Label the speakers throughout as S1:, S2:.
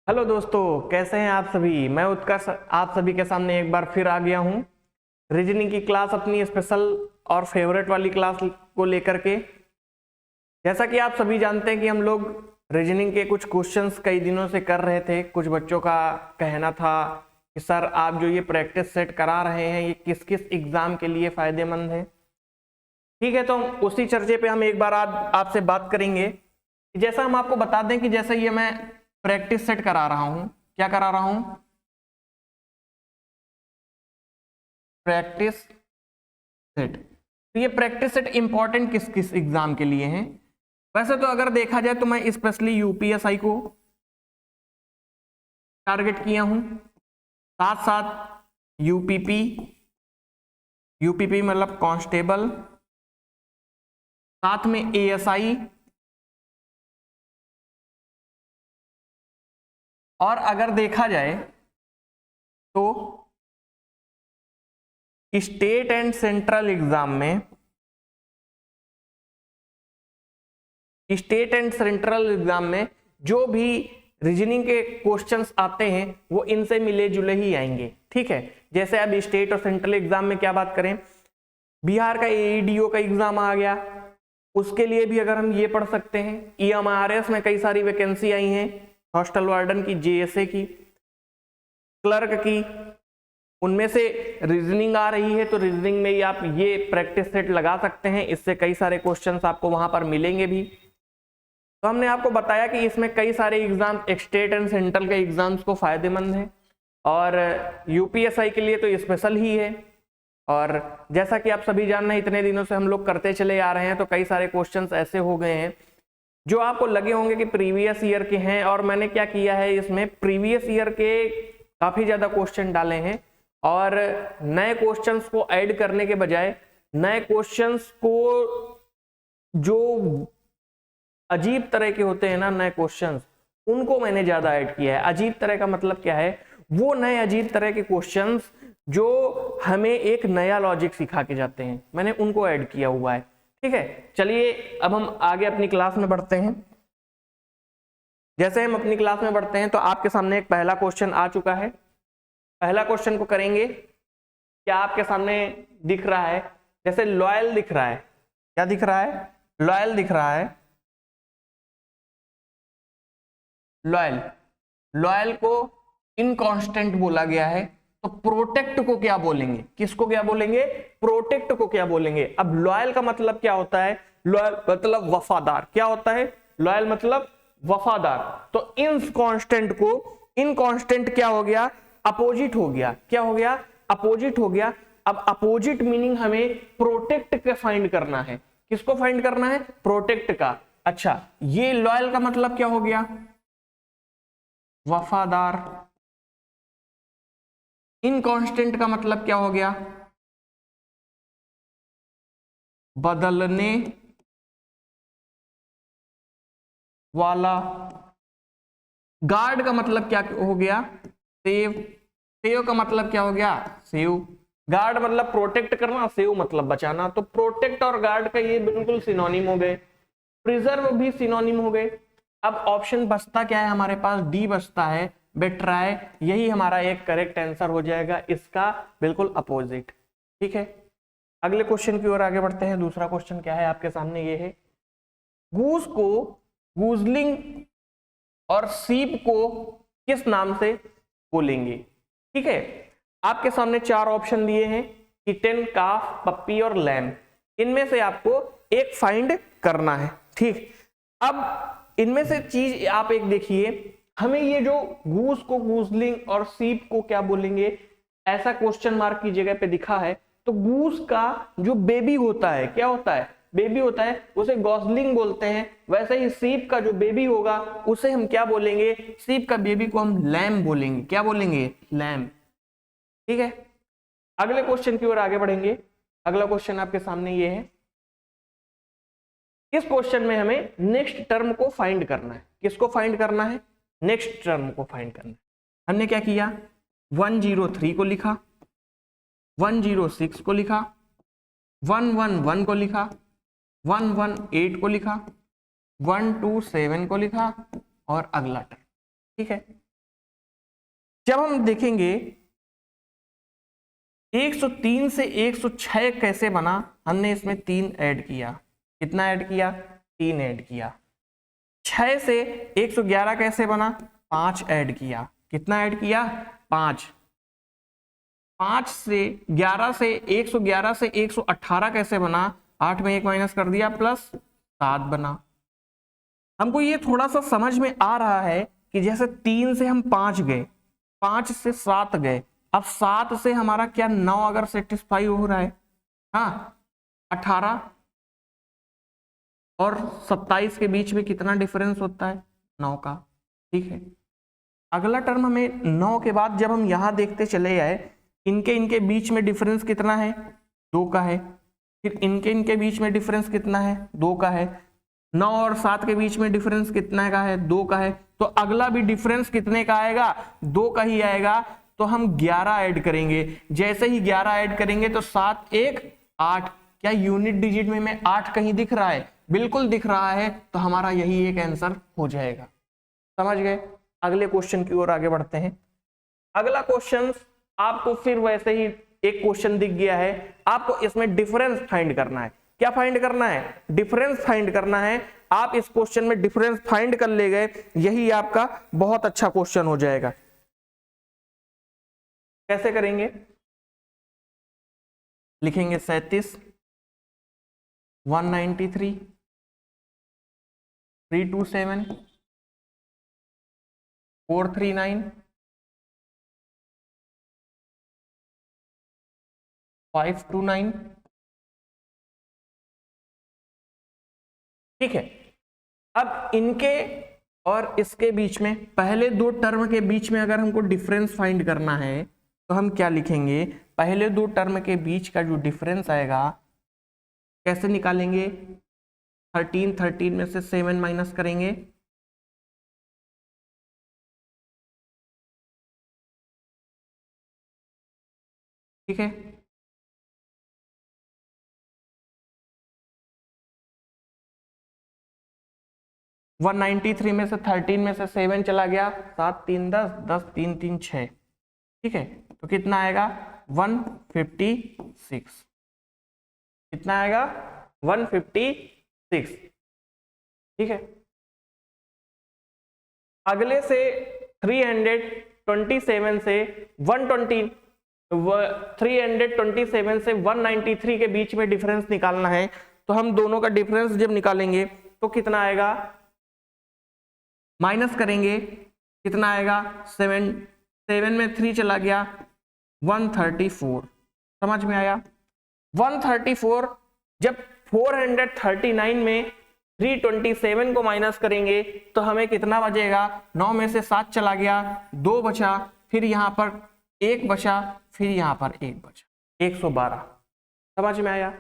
S1: Hello दोस्तों, कैसे हैं आप सभी। मैं उत्कर्ष आप सभी के सामने एक बार फिर आ गया हूं रीजनिंग की क्लास, अपनी स्पेशल और फेवरेट वाली क्लास को लेकर के। जैसा कि आप सभी जानते हैं कि हम लोग रीजनिंग के कुछ क्वेश्चंस कई दिनों से कर रहे थे। कुछ बच्चों का कहना था कि सर आप जो ये प्रैक्टिस सेट करा रहे हैं ये किस किस एग्जाम के लिए फायदेमंद है। ठीक है, तो उसी चर्चे पे हम एक बार आज आपसे बात करेंगे। जैसा हम आपको बता दें कि जैसे ये मैं प्रैक्टिस सेट करा रहा हूं, क्या करा रहा हूं, प्रैक्टिस सेट। तो ये प्रैक्टिस सेट इंपॉर्टेंट किस किस एग्जाम के लिए है। वैसे तो अगर देखा जाए तो मैं स्पेशली यूपीएसआई को टारगेट किया हूं, साथ साथ यूपीपी, यूपीपी मतलब कांस्टेबल, साथ में एएसआई, और अगर देखा जाए तो स्टेट एंड सेंट्रल एग्जाम में, स्टेट एंड सेंट्रल एग्जाम में जो भी रीजनिंग के क्वेश्चंस आते हैं वो इनसे मिले जुले ही आएंगे। ठीक है, जैसे अब स्टेट और सेंट्रल एग्जाम में क्या बात करें, बिहार का एईडीओ का एग्जाम आ गया, उसके लिए भी अगर हम ये पढ़ सकते हैं। ईएमआरएस में कई सारी वैकेंसी आई हैं, हॉस्टल वार्डन की, जेएसए की, क्लर्क की, उनमें से रीजनिंग आ रही है। तो रीजनिंग में ही आप ये प्रैक्टिस सेट लगा सकते हैं, इससे कई सारे क्वेश्चंस आपको वहां पर मिलेंगे भी। तो हमने आपको बताया कि इसमें कई सारे एग्जाम स्टेट एंड सेंट्रल के एग्जाम्स को फायदेमंद है, और यूपीएसआई के लिए तो स्पेशल ही है। और जैसा कि आप सभी जान रहे हैं, इतने दिनों से हम लोग करते चले आ रहे हैं, तो कई सारे क्वेश्चंस ऐसे हो गए हैं जो आपको लगे होंगे कि प्रीवियस ईयर के हैं। और मैंने क्या किया है, इसमें प्रीवियस ईयर के काफी ज्यादा क्वेश्चन डाले हैं, और नए क्वेश्चंस को ऐड करने के बजाय नए क्वेश्चंस को जो अजीब तरह के होते हैं ना, नए क्वेश्चंस, उनको मैंने ज्यादा ऐड किया है। अजीब तरह का मतलब क्या है, वो नए अजीब तरह के क्वेश्चंस जो हमें एक नया लॉजिक सिखा के जाते हैं, मैंने उनको ऐड किया हुआ है। ठीक है, चलिए अब हम आगे अपनी क्लास में बढ़ते हैं। जैसे हम अपनी क्लास में बढ़ते हैं तो आपके सामने एक पहला क्वेश्चन आ चुका है। पहला क्वेश्चन को करेंगे। क्या आपके सामने दिख रहा है, जैसे लॉयल दिख रहा है, क्या दिख रहा है, लॉयल दिख रहा है। लॉयल, लॉयल को इनकांस्टेंट बोला गया है, तो प्रोटेक्ट को क्या बोलेंगे, किसको क्या बोलेंगे, प्रोटेक्ट को क्या बोलेंगे। अब लॉयल का मतलब क्या होता है, लॉयल मतलब वफादार। क्या होता है, लॉयल मतलब वफादार। तो इनकांस्टेंट को, इनकांस्टेंट क्या हो गया, अपोजिट हो गया। क्या हो गया, अपोजिट हो गया। अब अपोजिट मीनिंग हमें प्रोटेक्ट का फाइंड करना है। किसको फाइंड करना है, प्रोटेक्ट का। अच्छा, ये लॉयल का मतलब क्या हो गया, वफादार। इनकांस्टेंट का मतलब क्या हो गया, बदलने वाला। गार्ड का मतलब क्या हो गया, सेव। सेव का मतलब क्या हो गया, सेव। गार्ड मतलब प्रोटेक्ट करना, सेव मतलब बचाना। तो प्रोटेक्ट और गार्ड का ये बिल्कुल सिनोनिम हो गए, प्रिजर्व भी सिनोनिम हो गए। अब ऑप्शन बचता क्या है हमारे पास, डी बचता है, बेट्राय। यही हमारा एक करेक्ट आंसर हो जाएगा, इसका बिल्कुल अपोजिट। ठीक है, अगले क्वेश्चन की ओर आगे बढ़ते हैं। दूसरा क्वेश्चन क्या है आपके सामने, ये है गूस को, गूजलिंग और सीप को किस नाम से बोलेंगे। ठीक है, आपके सामने चार ऑप्शन दिए हैं, किटन, काफ, पप्पी और लैम। इनमें से आपको एक फाइंड करना है। ठीक, अब इनमें से चीज आप एक देखिए, हमें ये जो गूस को गूजलिंग और सीप को क्या बोलेंगे, ऐसा क्वेश्चन मार्क की जगह पे दिखा है। तो गूस का जो बेबी होता है, क्या होता है, बेबी होता है, उसे गॉसलिंग बोलते हैं। वैसे ही सीप का जो बेबी होगा उसे हम क्या बोलेंगे, सीप का बेबी को हम लैम बोलेंगे। क्या बोलेंगे, लैम। ठीक है, अगले क्वेश्चन की ओर आगे बढ़ेंगे। अगला क्वेश्चन आपके सामने ये है, इस क्वेश्चन में हमें नेक्स्ट टर्म को फाइंड करना है। किसको फाइंड करना है, नेक्स्ट टर्म को फाइंड करना है। हमने क्या किया, 103 को लिखा, 106 को लिखा, 111 को लिखा, 118 को लिखा, 127 को लिखा, और अगला टर्म। ठीक है, जब हम देखेंगे 103 से 106 कैसे बना, हमने इसमें 3 ऐड किया। कितना ऐड किया? 3 ऐड किया। 6 से 111 कैसे बना? 5 ऐड किया। कितना ऐड किया? 5। 5 से 11 से 111 से 118 कैसे बना? 8 में 1 माइनस कर दिया प्लस 7 बना। हमको ये थोड़ा सा समझ में आ रहा है कि जैसे 3 से हम 5 गए, 5 से 7 गए, अब 7 से हमारा क्या 9 अगर सेटिस्फाई हो रहा है, हाँ 18 और 27 के बीच में कितना डिफरेंस होता है? 9 का। ठीक है, अगला टर्म हमें 9 के बाद जब हम यहां देखते चले जाए, इनके बीच में डिफरेंस कितना है? 2 का है। फिर इनके बीच में डिफरेंस कितना है? 2 का है। 9 और 7 के बीच में डिफरेंस कितना का है? 2 का है। तो अगला भी डिफरेंस कितने का आएगा? 2 का ही आएगा। तो हम 11 ऐड करेंगे। जैसे ही 11 ऐड करेंगे तो 7 1 8। क्या यूनिट डिजिट में 8 कहीं दिख रहा है? बिल्कुल दिख रहा है। तो हमारा यही एक आंसर हो जाएगा। समझ गए? अगले क्वेश्चन की ओर आगे बढ़ते हैं। अगला क्वेश्चन आपको फिर वैसे ही एक क्वेश्चन दिख गया है, आपको इसमें डिफरेंस फाइंड करना है। क्या फाइंड करना है? डिफरेंस फाइंड करना है। आप इस क्वेश्चन में डिफरेंस फाइंड कर ले गए, यही आपका बहुत अच्छा क्वेश्चन हो जाएगा। कैसे करेंगे? लिखेंगे 37 193 327 439 529। ठीक है, अब इनके और इसके बीच में, पहले दो टर्म के बीच में अगर हमको डिफरेंस फाइंड करना है तो हम क्या लिखेंगे? पहले दो टर्म के बीच का जो डिफरेंस आएगा कैसे निकालेंगे? 13 में से 7 माइनस करेंगे। ठीक है, वन 93 में से 13 में से 7 चला गया, 7 3 10, 10 3 3 6। ठीक है, तो कितना आएगा? 156। कितना आएगा? 156। ठीक है, अगले से 327 से 120, 327 से 193 के बीच में डिफरेंस निकालना है। तो हम दोनों का डिफरेंस जब निकालेंगे तो कितना आएगा? माइनस करेंगे, कितना आएगा? 7 में 3 चला गया, 134। समझ में आया? 134। जब 439 में 327 को माइनस करेंगे तो हमें कितना बचेगा? 9 में से 7 चला गया, 2 बचा, फिर यहां पर 1 बचा, फिर यहां पर 1 बचा, 112। समझ में आया?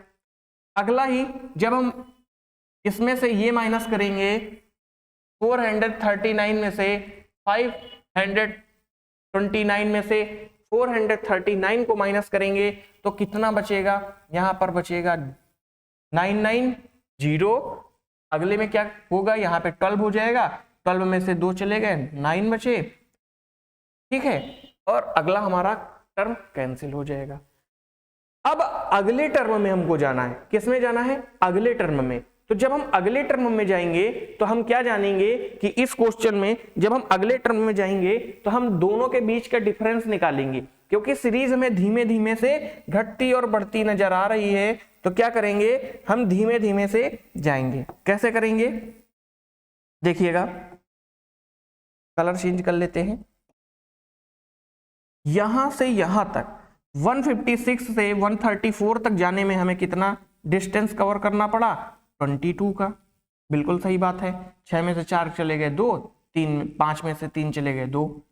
S1: अगला ही जब हम इसमें से ये माइनस करेंगे, 439 में से 529 में से 439 को माइनस करेंगे तो कितना बचेगा? यहां पर बचेगा 990। अगले में क्या होगा? यहाँ पे 12 हो जाएगा, 12 में से 2 चले गए, 9 बचे। ठीक है, और अगला हमारा टर्म कैंसिल हो जाएगा। अब अगले टर्म में हमको जाना है। किसमें जाना है? अगले टर्म में। तो जब हम अगले टर्म में जाएंगे तो हम क्या जानेंगे कि इस क्वेश्चन में जब हम अगले टर्म में जाएंगे तो हम दोनों के बीच का डिफरेंस निकालेंगे, क्योंकि सीरीज हमें धीमे धीमे से घटती और बढ़ती नजर आ रही है। तो क्या करेंगे? हम धीमे धीमे से जाएंगे। कैसे करेंगे? देखिएगा, कलर चेंज कर लेते हैं। यहां से यहां तक 156 से 134 तक जाने में हमें कितना डिस्टेंस कवर करना पड़ा? 22 का। बिल्कुल सही बात है। 6 में से 4 चले गए 2, 5 में से 3 चले गए 2।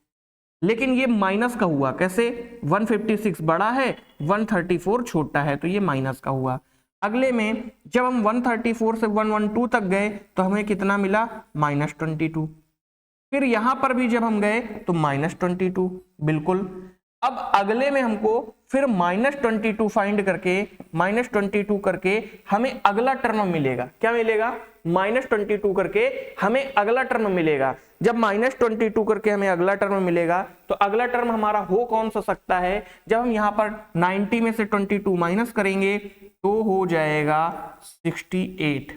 S1: लेकिन ये माइनस का हुआ। कैसे? 156 बड़ा है, 134 छोटा है, तो ये माइनस का हुआ। अगले में जब हम 134 से 112 तक गए तो हमें कितना मिला? -22। फिर यहां पर भी जब हम गए तो -22। बिल्कुल। अब अगले में हमको फिर -22 फाइंड करके -22 करके हमें अगला टर्म मिलेगा। क्या मिलेगा? -22 करके हमें अगला टर्म मिलेगा। जब -22 करके हमें अगला टर्म मिलेगा तो अगला टर्म हमारा हो कौन सा सकता है? जब हम यहाँ पर 90 में से 22 माइनस करेंगे तो हो जाएगा 68,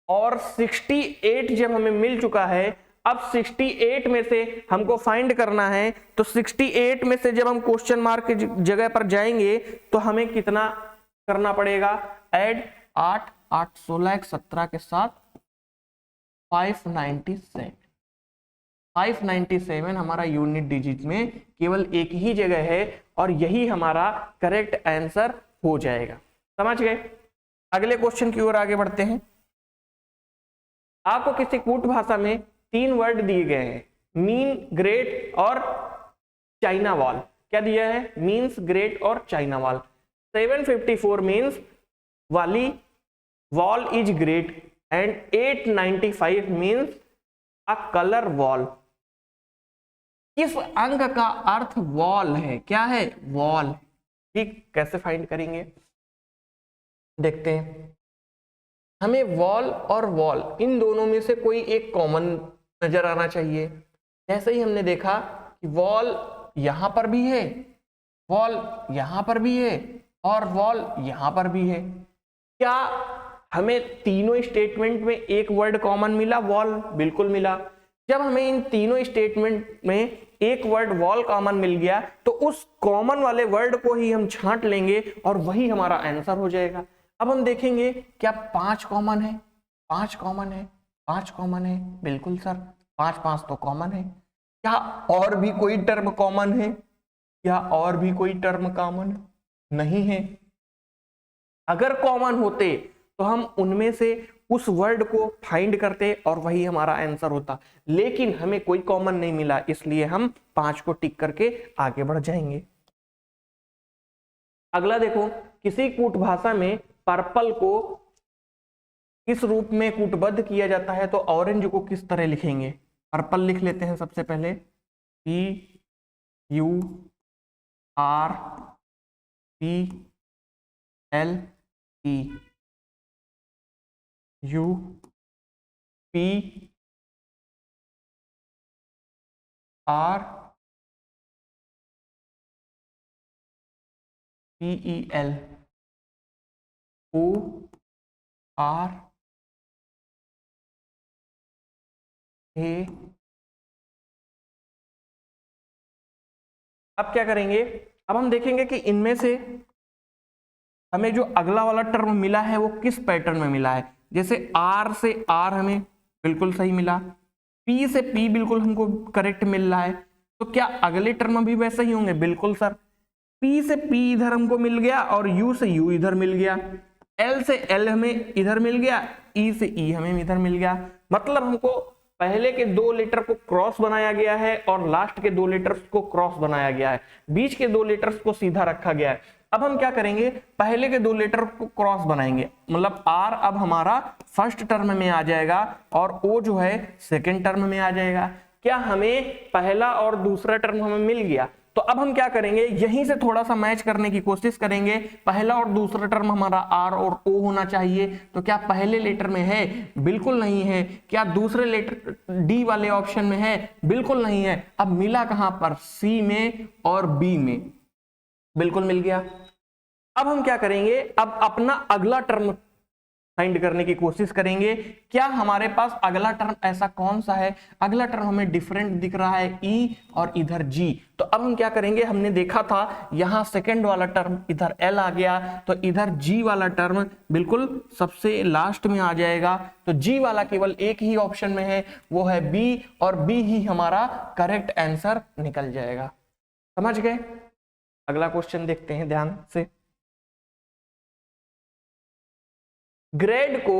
S1: और 68 जब हमें मिल चुका है, अब 68 में से हमको फाइंड करना है, तो 68 में से जब हम क्वेश्चन मार्क की जगह पर जाएंगे तो हमें कितना करना पड़ेगा? ऐड 8 8 16 17 के साथ 597। 597 हमारा यूनिट डिजिट में केवल एक ही जगह है और यही हमारा करेक्ट आंसर हो जाएगा। समझ गए? अगले क्वेश्चन की ओर आगे बढ़ते हैं। आपको किसी कूट भाषा में 3 वर्ड दिए गए हैं, मीन, ग्रेट और चाइना वॉल। क्या दिया है? मीन्स, ग्रेट और चाइना वॉल। 754 मीन्स वाली wall is great and 895 means a colour wall. किस अंक का अर्थ वॉल है? क्या है? वॉल। ठीक, कैसे फाइंड करेंगे देखते हैं। हमें वॉल और वॉल इन दोनों में से कोई एक कॉमन नजर आना चाहिए। जैसे ही हमने देखा कि वॉल यहां पर भी है, वॉल यहां पर भी है और वॉल यहां पर भी है, क्या हमें तीनों स्टेटमेंट में एक वर्ड कॉमन मिला? वॉल। बिल्कुल मिला। जब हमें इन तीनों स्टेटमेंट में एक वर्ड वॉल कॉमन मिल गया तो उस कॉमन वाले वर्ड को ही हम छांट लेंगे और वही हमारा आंसर हो जाएगा। अब हम देखेंगे क्या 5 कॉमन है? 5 कॉमन है, 5 कॉमन है। बिल्कुल सर, 5 5 तो कॉमन है। क्या और भी कोई टर्म कॉमन है? क्या और भी कोई टर्म कॉमन नहीं है? अगर कॉमन होते तो हम उनमें से उस वर्ड को फाइंड करते और वही हमारा आंसर होता, लेकिन हमें कोई कॉमन नहीं मिला, इसलिए हम 5 को टिक करके आगे बढ़ जाएंगे। अगला देखो, किसी कूट भाषा में पर्पल को किस रूप में कूटबद्ध किया जाता है, तो ऑरेंज को किस तरह लिखेंगे? पर्पल लिख लेते हैं सबसे पहले, PURPLE, UPRPEL, ORA। अब क्या करेंगे? अब हम देखेंगे कि इनमें से हमें जो अगला वाला टर्म मिला है वो किस पैटर्न में मिला है। जैसे R से R हमें बिल्कुल सही मिला, P से P बिल्कुल हमको करेक्ट मिल रहा है, तो क्या अगले टर्म भी वैसे ही होंगे? बिल्कुल सर। P से P इधर हमको मिल गया और U से U इधर मिल गया, L से L हमें इधर मिल गया, E से E हमें इधर मिल गया। मतलब हमको पहले के 2 लेटर को क्रॉस बनाया गया है और लास्ट के 2 लेटर्स को क्रॉस बनाया गया है, बीच के 2 लेटर्स को सीधा रखा गया है। अब हम क्या करेंगे? पहले के 2 लेटर को क्रॉस बनाएंगे, मतलब R अब हमारा फर्स्ट टर्म में आ जाएगा और O जो है सेकेंड टर्म में आ जाएगा। क्या हमें पहला और दूसरा टर्म हमें मिल गया? तो अब हम क्या करेंगे? यहीं से थोड़ा सा मैच करने की कोशिश करेंगे। पहला और दूसरा टर्म हमारा R और O होना चाहिए, तो क्या पहले लेटर में है? बिल्कुल नहीं है। क्या दूसरे लेटर D वाले ऑप्शन में है? बिल्कुल नहीं है। अब मिला कहां पर? C में और B में। बिल्कुल मिल गया। अब हम क्या करेंगे? अब अपना अगला टर्म फाइंड करने की कोशिश करेंगे। क्या हमारे पास अगला टर्म ऐसा कौन सा है? अगला टर्म हमें डिफरेंट दिख रहा है, E और इधर G। तो अब हम क्या करेंगे? हमने देखा था यहां सेकंड वाला टर्म इधर L आ गया, तो इधर G वाला टर्म बिल्कुल सबसे लास्ट में आ जाएगा। तो G वाला केवल एक ही ऑप्शन में है, वो है B, और B ही हमारा करेक्ट आंसर निकल जाएगा। समझ गए? अगला क्वेश्चन देखते हैं ध्यान से। ग्रेड को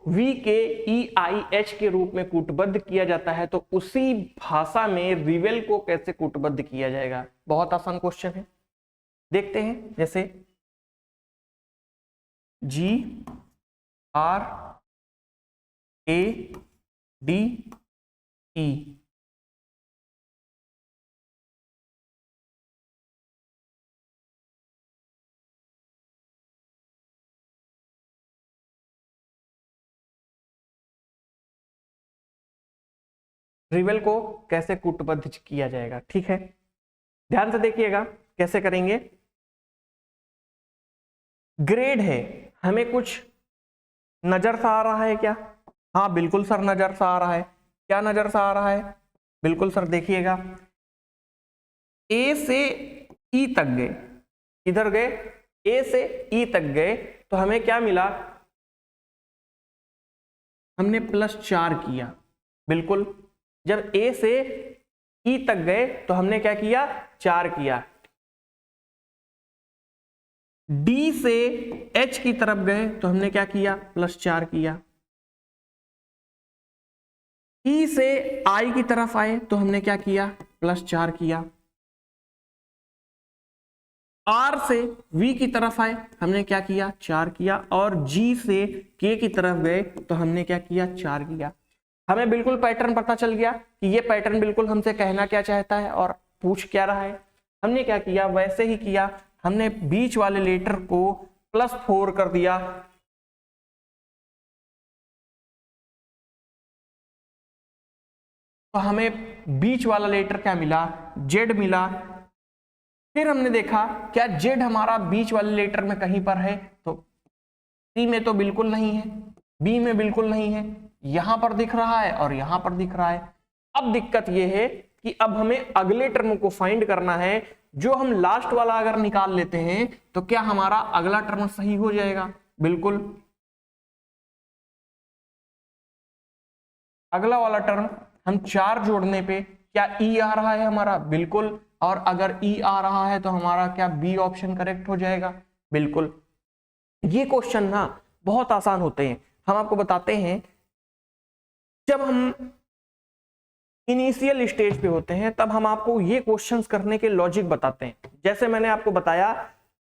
S1: VKEIH के रूप में कूटबद्ध किया जाता है, तो उसी भाषा में रिवेल को कैसे कूटबद्ध किया जाएगा? बहुत आसान क्वेश्चन है, देखते हैं। जैसे GRADE, रिवेल को कैसे कूटबद्ध किया जाएगा। ठीक है, ध्यान से देखिएगा कैसे करेंगे। ग्रेड है, हमें कुछ नजर सा आ रहा है क्या? हाँ बिल्कुल सर नजर सा आ रहा है। क्या नजर सा आ रहा है? बिल्कुल सर देखिएगा, ए से ई तक गए, किधर गए? ए से ई तक गए, तो हमें क्या मिला? हमने +4 किया। बिल्कुल, जब ए से ई तक गए तो हमने क्या किया? 4 किया। डी से एच की तरफ गए तो हमने क्या किया? +4 किया। ई से आई की तरफ आए तो हमने क्या किया? +4 किया। आर से वी की तरफ आए हमने क्या किया? 4 किया। और जी से के की तरफ गए तो हमने क्या किया? 4 किया। हमें बिल्कुल पैटर्न पता चल गया कि ये पैटर्न बिल्कुल हमसे कहना क्या चाहता है और पूछ क्या रहा है। हमने क्या किया? वैसे ही किया, हमने बीच वाले लेटर को +4 कर दिया। तो हमें बीच वाला लेटर क्या मिला? जेड मिला। फिर हमने देखा क्या जेड हमारा बीच वाले लेटर में कहीं पर है? तो सी में तो बिल्कुल नहीं है, बी में बिल्कुल नहीं है, यहां पर दिख रहा है और यहां पर दिख रहा है। अब दिक्कत यह है कि अब हमें अगले टर्म को फाइंड करना है। जो हम लास्ट वाला अगर निकाल लेते हैं तो क्या हमारा अगला टर्म सही हो जाएगा? बिल्कुल, अगला वाला टर्म हम 4 जोड़ने पे क्या ई आ रहा है हमारा? बिल्कुल। और अगर ई आ रहा है तो हमारा क्या बी ऑप्शन करेक्ट हो जाएगा? बिल्कुल। ये क्वेश्चन ना बहुत आसान होते हैं, हम आपको बताते हैं। जब हम इनिशियल स्टेज पे होते हैं तब हम आपको ये क्वेश्चंस करने के लॉजिक बताते हैं। जैसे मैंने आपको बताया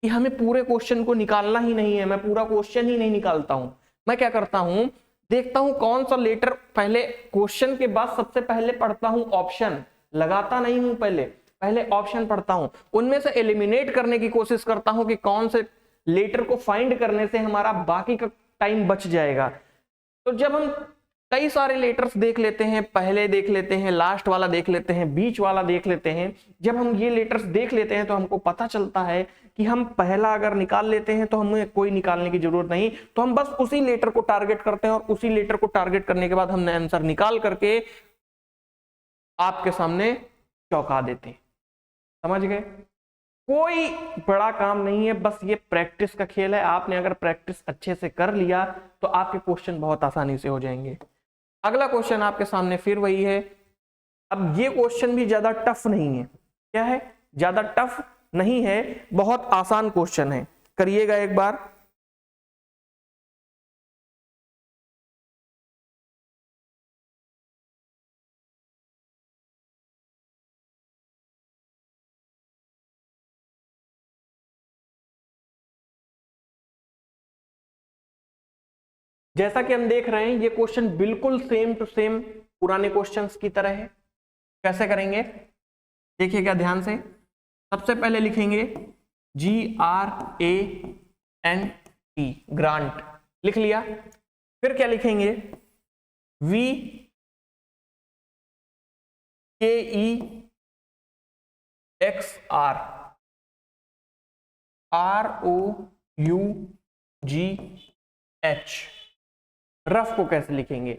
S1: कि हमें पूरे क्वेश्चन को निकालना ही नहीं है, मैं पूरा क्वेश्चन ही नहीं निकालता हूं। मैं क्या करता हूं, देखता हूं कौन सा लेटर पहले, क्वेश्चन के बाद सबसे पहले पढ़ता हूं ऑप्शन, लगाता नहीं हूं, पहले ऑप्शन पढ़ता हूं, उनमें से एलिमिनेट करने की कोशिश करता हूं कि कौन से लेटर को फाइंड करने से हमारा बाकी का टाइम बच जाएगा। तो जब हम कई सारे लेटर्स देख लेते हैं, पहले देख लेते हैं, लास्ट वाला देख लेते हैं, बीच वाला देख लेते हैं, जब हम ये लेटर्स देख लेते हैं तो हमको पता चलता है कि हम पहला अगर निकाल लेते हैं तो हमें कोई निकालने की जरूरत नहीं, तो हम बस उसी लेटर को टारगेट करते हैं और उसी लेटर को टारगेट करने के बाद हमने आंसर निकाल करके आपके सामने चौंका देते हैं। समझ गए? कोई बड़ा काम नहीं है, बस ये प्रैक्टिस का खेल है। आपने अगर प्रैक्टिस अच्छे से कर लिया तो आपके क्वेश्चन बहुत आसानी से हो जाएंगे। अगला क्वेश्चन आपके सामने फिर वही है। अब ये क्वेश्चन भी ज्यादा टफ नहीं है। क्या है? ज्यादा टफ नहीं है, बहुत आसान क्वेश्चन है। करिएगा एक बार। जैसा कि हम देख रहे हैं ये क्वेश्चन बिल्कुल सेम टू सेम पुराने क्वेश्चंस की तरह है। कैसे करेंगे देखिएगा ध्यान से। सबसे पहले लिखेंगे GRANT, ग्रांट लिख लिया। फिर क्या लिखेंगे? VKEXR, ROUGH। रफ को कैसे लिखेंगे?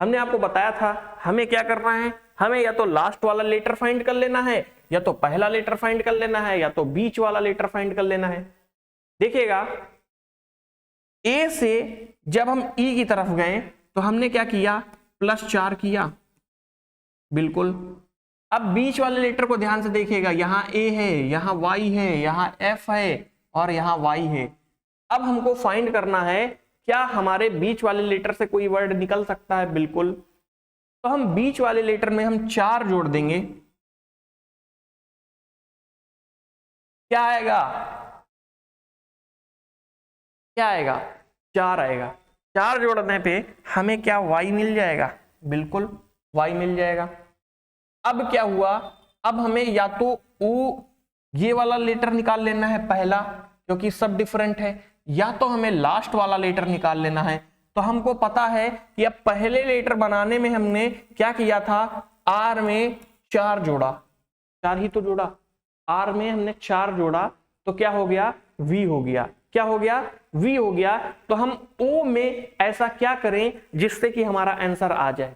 S1: हमने आपको बताया था हमें क्या करना है, हमें या तो लास्ट वाला लेटर फाइंड कर लेना है, या तो पहला लेटर फाइंड कर लेना है, या तो बीच वाला लेटर फाइंड कर लेना है। देखिएगा ए से जब हम ई की तरफ गए तो हमने क्या किया? +4 किया। बिल्कुल। अब बीच वाले लेटर को ध्यान से देखिएगा, यहां ए है, यहां वाई है, यहां एफ है और यहां वाई है। अब हमको फाइंड करना है क्या हमारे बीच वाले लेटर से कोई वर्ड निकल सकता है? बिल्कुल। तो हम बीच वाले लेटर में हम 4 जोड़ देंगे। क्या आएगा? क्या आएगा? 4 आएगा। 4 जोड़ने पे हमें क्या y मिल जाएगा? बिल्कुल y मिल जाएगा। अब क्या हुआ? अब हमें या तो ये वाला लेटर निकाल लेना है पहला, क्योंकि सब डिफरेंट है, या तो हमें लास्ट वाला लेटर निकाल लेना है। तो हमको पता है कि अब पहले लेटर बनाने में हमने क्या किया था? आर में 4 जोड़ा, 4 ही तो जोड़ा, आर में हमने 4 जोड़ा तो क्या हो गया, वी हो गया। क्या हो गया, वी हो गया। तो हम ओ में ऐसा क्या करें जिससे कि हमारा आंसर आ जाए।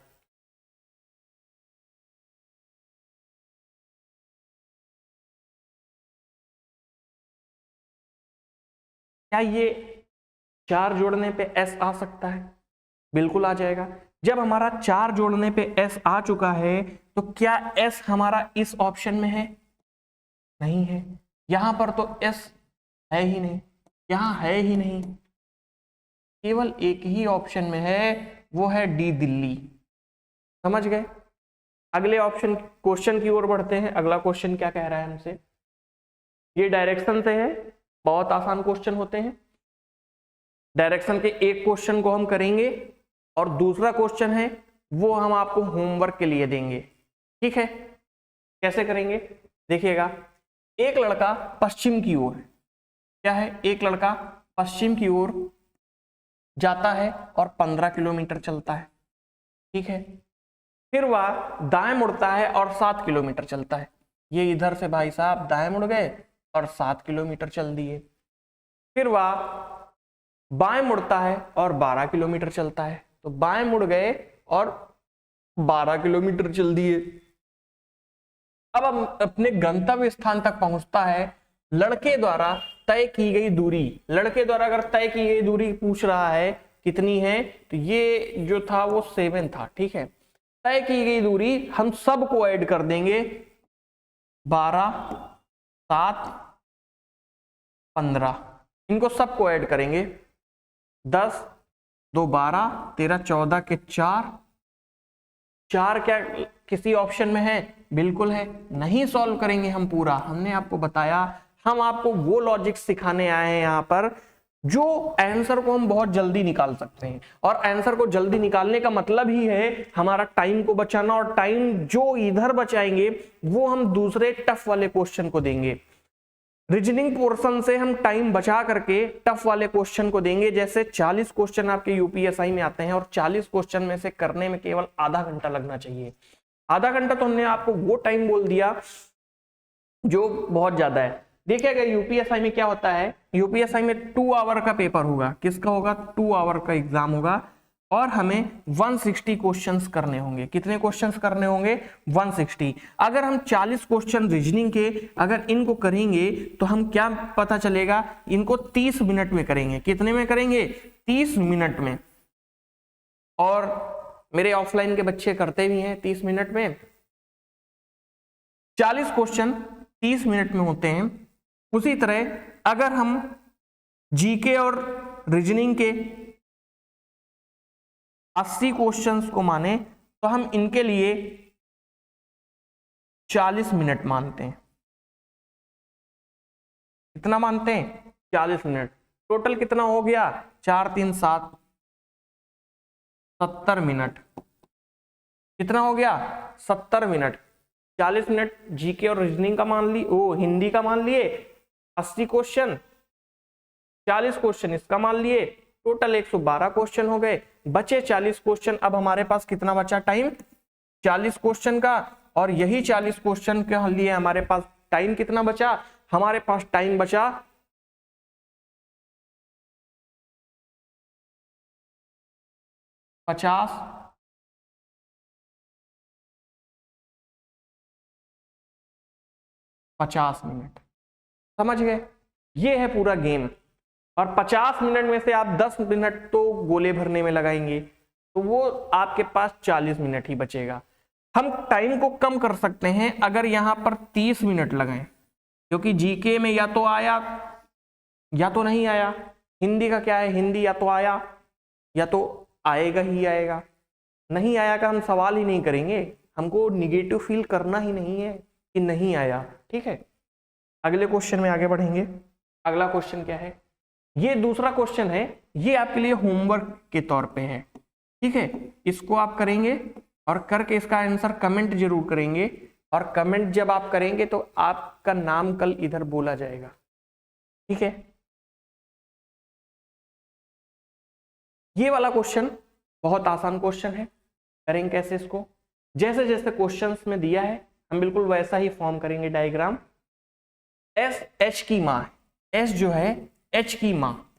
S1: क्या ये 4 जोड़ने पे एस आ सकता है? बिल्कुल आ जाएगा। जब हमारा 4 जोड़ने पे एस आ चुका है तो क्या एस हमारा इस ऑप्शन में है? नहीं है। यहां पर तो एस है ही नहीं, यहां है ही नहीं, केवल एक ही ऑप्शन में है, वो है डी दिल्ली। समझ गए? अगले ऑप्शन क्वेश्चन की ओर बढ़ते हैं। अगला क्वेश्चन क्या कह रहा है हमसे, ये डायरेक्शन से है, बहुत आसान क्वेश्चन होते हैं। डायरेक्शन के एक क्वेश्चन को हम करेंगे और दूसरा क्वेश्चन है वो हम आपको होमवर्क के लिए देंगे। ठीक है, कैसे करेंगे देखिएगा। एक लड़का पश्चिम की ओर, क्या है, एक लड़का पश्चिम की ओर जाता है और 15 किलोमीटर चलता है। ठीक है, फिर वह दाएं मुड़ता है और 7 किलोमीटर चलता है। ये इधर से भाई साहब दाएं मुड़ गए और 7 किलोमीटर चल दिए। फिर वह बाएं मुड़ता है और 12 किलोमीटर चलता है, तो बाएं मुड़ गए और 12 किलोमीटर चल दिए। अब हम अपने गंतव्य स्थान तक पहुंचता है लड़के द्वारा तय की गई दूरी। लड़के द्वारा अगर तय की गई दूरी पूछ रहा है कितनी है, तो ये जो था वो 7 था। ठीक है, तय की गई दूरी हम सबको ऐड कर देंगे, 12, 7, 15, इनको सबको ऐड करेंगे। 10, 2, 12, 13, 14 के 4 क्या किसी ऑप्शन में है? बिल्कुल है। नहीं सॉल्व करेंगे हम पूरा, हमने आपको बताया, हम आपको वो लॉजिक सिखाने आए हैं यहाँ पर जो आंसर को हम बहुत जल्दी निकाल सकते हैं। और आंसर को जल्दी निकालने का मतलब ही है हमारा टाइम को बचाना, और टाइम जो इधर बचाएंगे वो हम दूसरे टफ वाले क्वेश्चन को देंगे। रीजनिंग पोर्शन से हम टाइम बचा करके टफ वाले क्वेश्चन को देंगे। जैसे 40 क्वेश्चन आपके यूपीएसआई में आते हैं और 40 क्वेश्चन में से करने में केवल आधा घंटा लगना चाहिए। आधा घंटा तो हमने आपको वो टाइम बोल दिया जो बहुत ज्यादा है। देखिएगा यूपीएसआई में क्या होता है, यूपीएसआई में 2 आवर का पेपर होगा। किसका होगा? 2 आवर का एग्जाम होगा और हमें 160 क्वेश्चंस करने होंगे। कितने क्वेश्चंस करने होंगे? 160। अगर हम 40 क्वेश्चन रीजनिंग के अगर इनको करेंगे तो हम क्या पता चलेगा, इनको 30 मिनट में करेंगे। कितने में करेंगे? 30 मिनट में। और मेरे ऑफलाइन के बच्चे करते भी हैं 30 मिनट में। 40 क्वेश्चन 30 मिनट में होते हैं। उसी तरह अगर हम जीके और रीजनिंग के 80 क्वेश्चंस को माने तो हम इनके लिए 40 मिनट मानते हैं। कितना मानते हैं? 40 मिनट। टोटल कितना हो गया? 4, 3, 7, 70 मिनट। कितना हो गया? 70 मिनट। 40 मिनट जीके और रीजनिंग का मान ली, ओ हिंदी का मान लिए, 80 क्वेश्चन, 40 क्वेश्चन इसका मान लिए, टोटल 112 क्वेश्चन हो गए। बचे 40 क्वेश्चन। अब हमारे पास कितना बचा टाइम? 40 क्वेश्चन का। और यही 40 क्वेश्चन के लिए हमारे पास टाइम कितना बचा? हमारे पास टाइम बचा 50 मिनट। समझ गए? ये है पूरा गेम। और 50 मिनट में से आप 10 मिनट तो गोले भरने में लगाएंगे तो वो आपके पास 40 मिनट ही बचेगा। हम टाइम को कम कर सकते हैं अगर यहां पर 30 मिनट लगाएं, क्योंकि जीके में या तो आया या तो नहीं आया। हिंदी का क्या है, हिंदी या तो आया या तो आएगा ही आएगा। नहीं आया का हम सवाल ही नहीं करेंगे, हमको निगेटिव फील करना ही नहीं है कि नहीं आया। ठीक है, अगले क्वेश्चन में आगे बढ़ेंगे। अगला क्वेश्चन क्या है? ये दूसरा क्वेश्चन है, ये आपके लिए होमवर्क के तौर पे है। ठीक है, इसको आप करेंगे और करके इसका आंसर कमेंट जरूर करेंगे। और कमेंट जब आप करेंगे तो आपका नाम कल इधर बोला जाएगा। ठीक है, ये वाला क्वेश्चन बहुत आसान क्वेश्चन है। करेंगे कैसे इसको? जैसे जैसे क्वेश्चंस में दिया है हम बिल्कुल वैसा ही फॉर्म करेंगे डायग्राम। एस एच की माँ, एस जो है एच की माँ,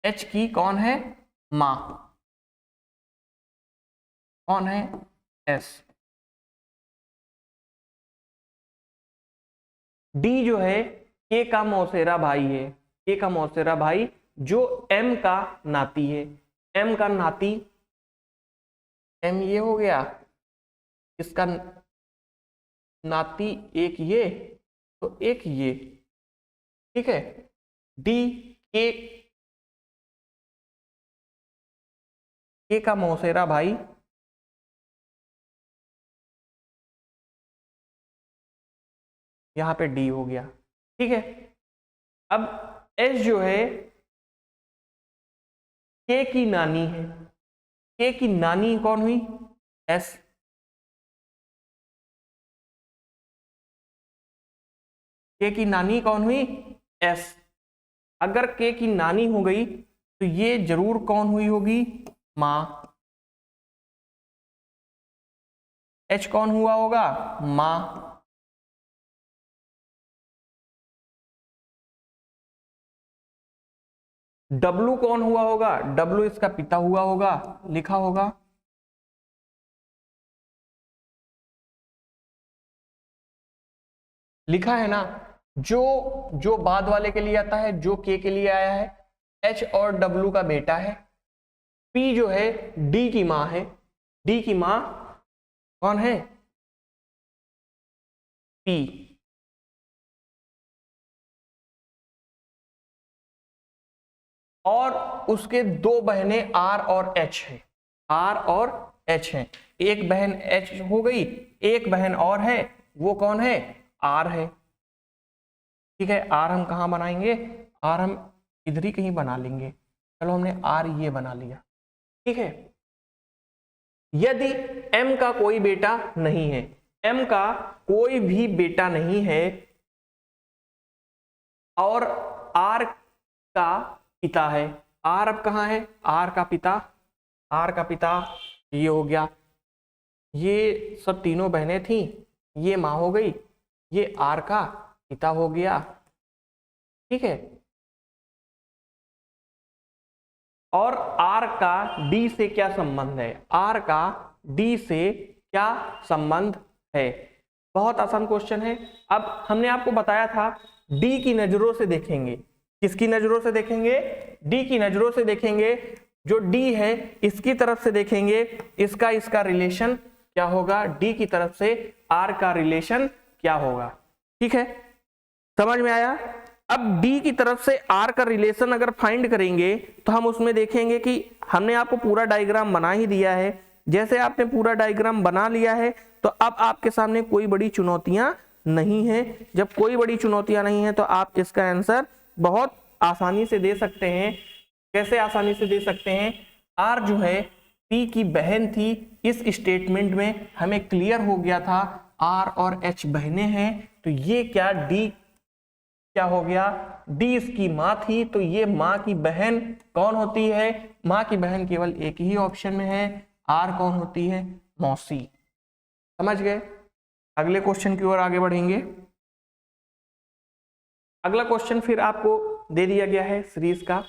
S1: एच की कौन है माँ, कौन है एस। डी जो है के का मौसेरा भाई है, के का मौसेरा भाई जो एम का नाती है, एम का नाती, एम ये हो गया, इसका नाती एक ये तो एक ये, ठीक है। डी के का मौसेरा भाई, यहां पे डी हो गया, ठीक है। अब एस जो है के की नानी है, के की नानी कौन हुई एस, के की नानी कौन हुई एस। अगर के की नानी हो गई तो ये जरूर कौन हुई होगी मां, एच कौन हुआ होगा मां। डब्लू कौन हुआ होगा, डब्लू इसका पिता हुआ होगा, लिखा होगा। लिखा है ना, जो बाद वाले के लिए आता है, जो के लिए आया है, एच और डब्लू का बेटा है। पी जो है डी की मां है, डी की मां कौन है पी। और उसके दो बहनें आर और एच है, आर और एच है। एक बहन एच हो गई, एक बहन और है, वो कौन है आर है, ठीक है। आर हम कहां बनाएंगे, आर हम इधर ही कहीं बना लेंगे, चलो हमने आर ये बना लिया, ठीक है। यदि एम का कोई बेटा नहीं है, एम का कोई भी बेटा नहीं है और आर का पिता है, आर अब कहां है, आर का पिता, आर का पिता ये हो गया, ये सब तीनों बहनें थी, ये मां हो गई, ये आर का पिता हो गया, ठीक है। और आर का डी से क्या संबंध है, आर का डी से क्या संबंध है, बहुत आसान क्वेश्चन है। अब हमने आपको बताया था डी की नजरों से देखेंगे, किसकी नजरों से देखेंगे, डी की नजरों से देखेंगे। जो डी है इसकी तरफ से देखेंगे, इसका इसका रिलेशन क्या होगा, डी की तरफ से आर का रिलेशन क्या होगा, ठीक है, समझ में आया। अब डी की तरफ से आर का रिलेशन अगर फाइंड करेंगे तो हम उसमें देखेंगे कि हमने आपको पूरा डायग्राम बना ही दिया है। जैसे आपने पूरा डायग्राम बना लिया है तो अब आपके सामने कोई बड़ी चुनौतियां नहीं है। जब कोई बड़ी चुनौतियां नहीं है तो आप इसका आंसर बहुत आसानी से दे सकते हैं। कैसे आसानी से दे सकते हैं, आर जो है पी की बहन थी, इस स्टेटमेंट में हमें क्लियर हो गया था आर और एच बहनें हैं, तो ये क्या डी क्या हो गया, डी इसकी मां थी, तो ये मां की बहन कौन होती है, मां की बहन केवल एक ही ऑप्शन में है, आर कौन होती है मौसी। समझ गए। अगले क्वेश्चन की ओर आगे बढ़ेंगे। अगला क्वेश्चन फिर आपको दे दिया गया है सीरीज का।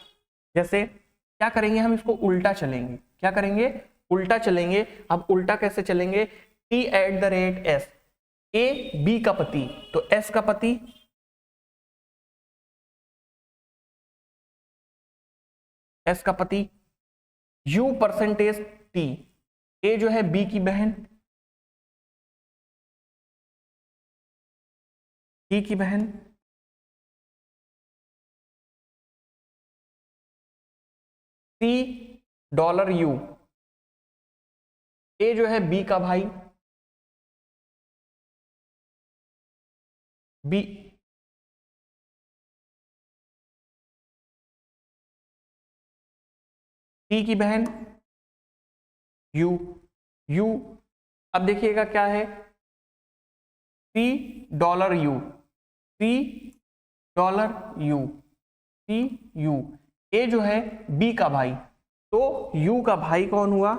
S1: जैसे क्या करेंगे, हम इसको उल्टा चलेंगे, क्या करेंगे उल्टा चलेंगे। अब उल्टा कैसे चलेंगे, T@s, ए बी का पति तो एस का पति, एस का पति, U%T, ए जो है बी की बहन, टी की बहन, $U, ए जो है बी का भाई, बी टी की बहन यू, यू अब देखिएगा क्या है $U, $U, ए जो है बी का भाई, तो यू का भाई कौन हुआ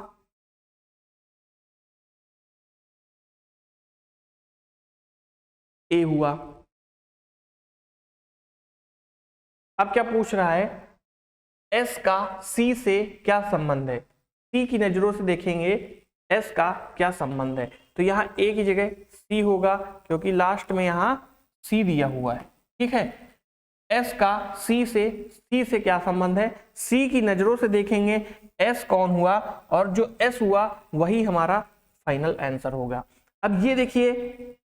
S1: ए हुआ। अब क्या पूछ रहा है, एस का सी से क्या संबंध है। सी की नजरों से देखेंगे एस का क्या संबंध है, तो यहाँ ए की जगह सी होगा क्योंकि लास्ट में यहाँ सी दिया हुआ है। ठीक है, एस का सी से क्या संबंध है, सी की नजरों से देखेंगे एस कौन हुआ और जो एस हुआ वही हमारा फाइनल आंसर होगा। अब ये देखिए,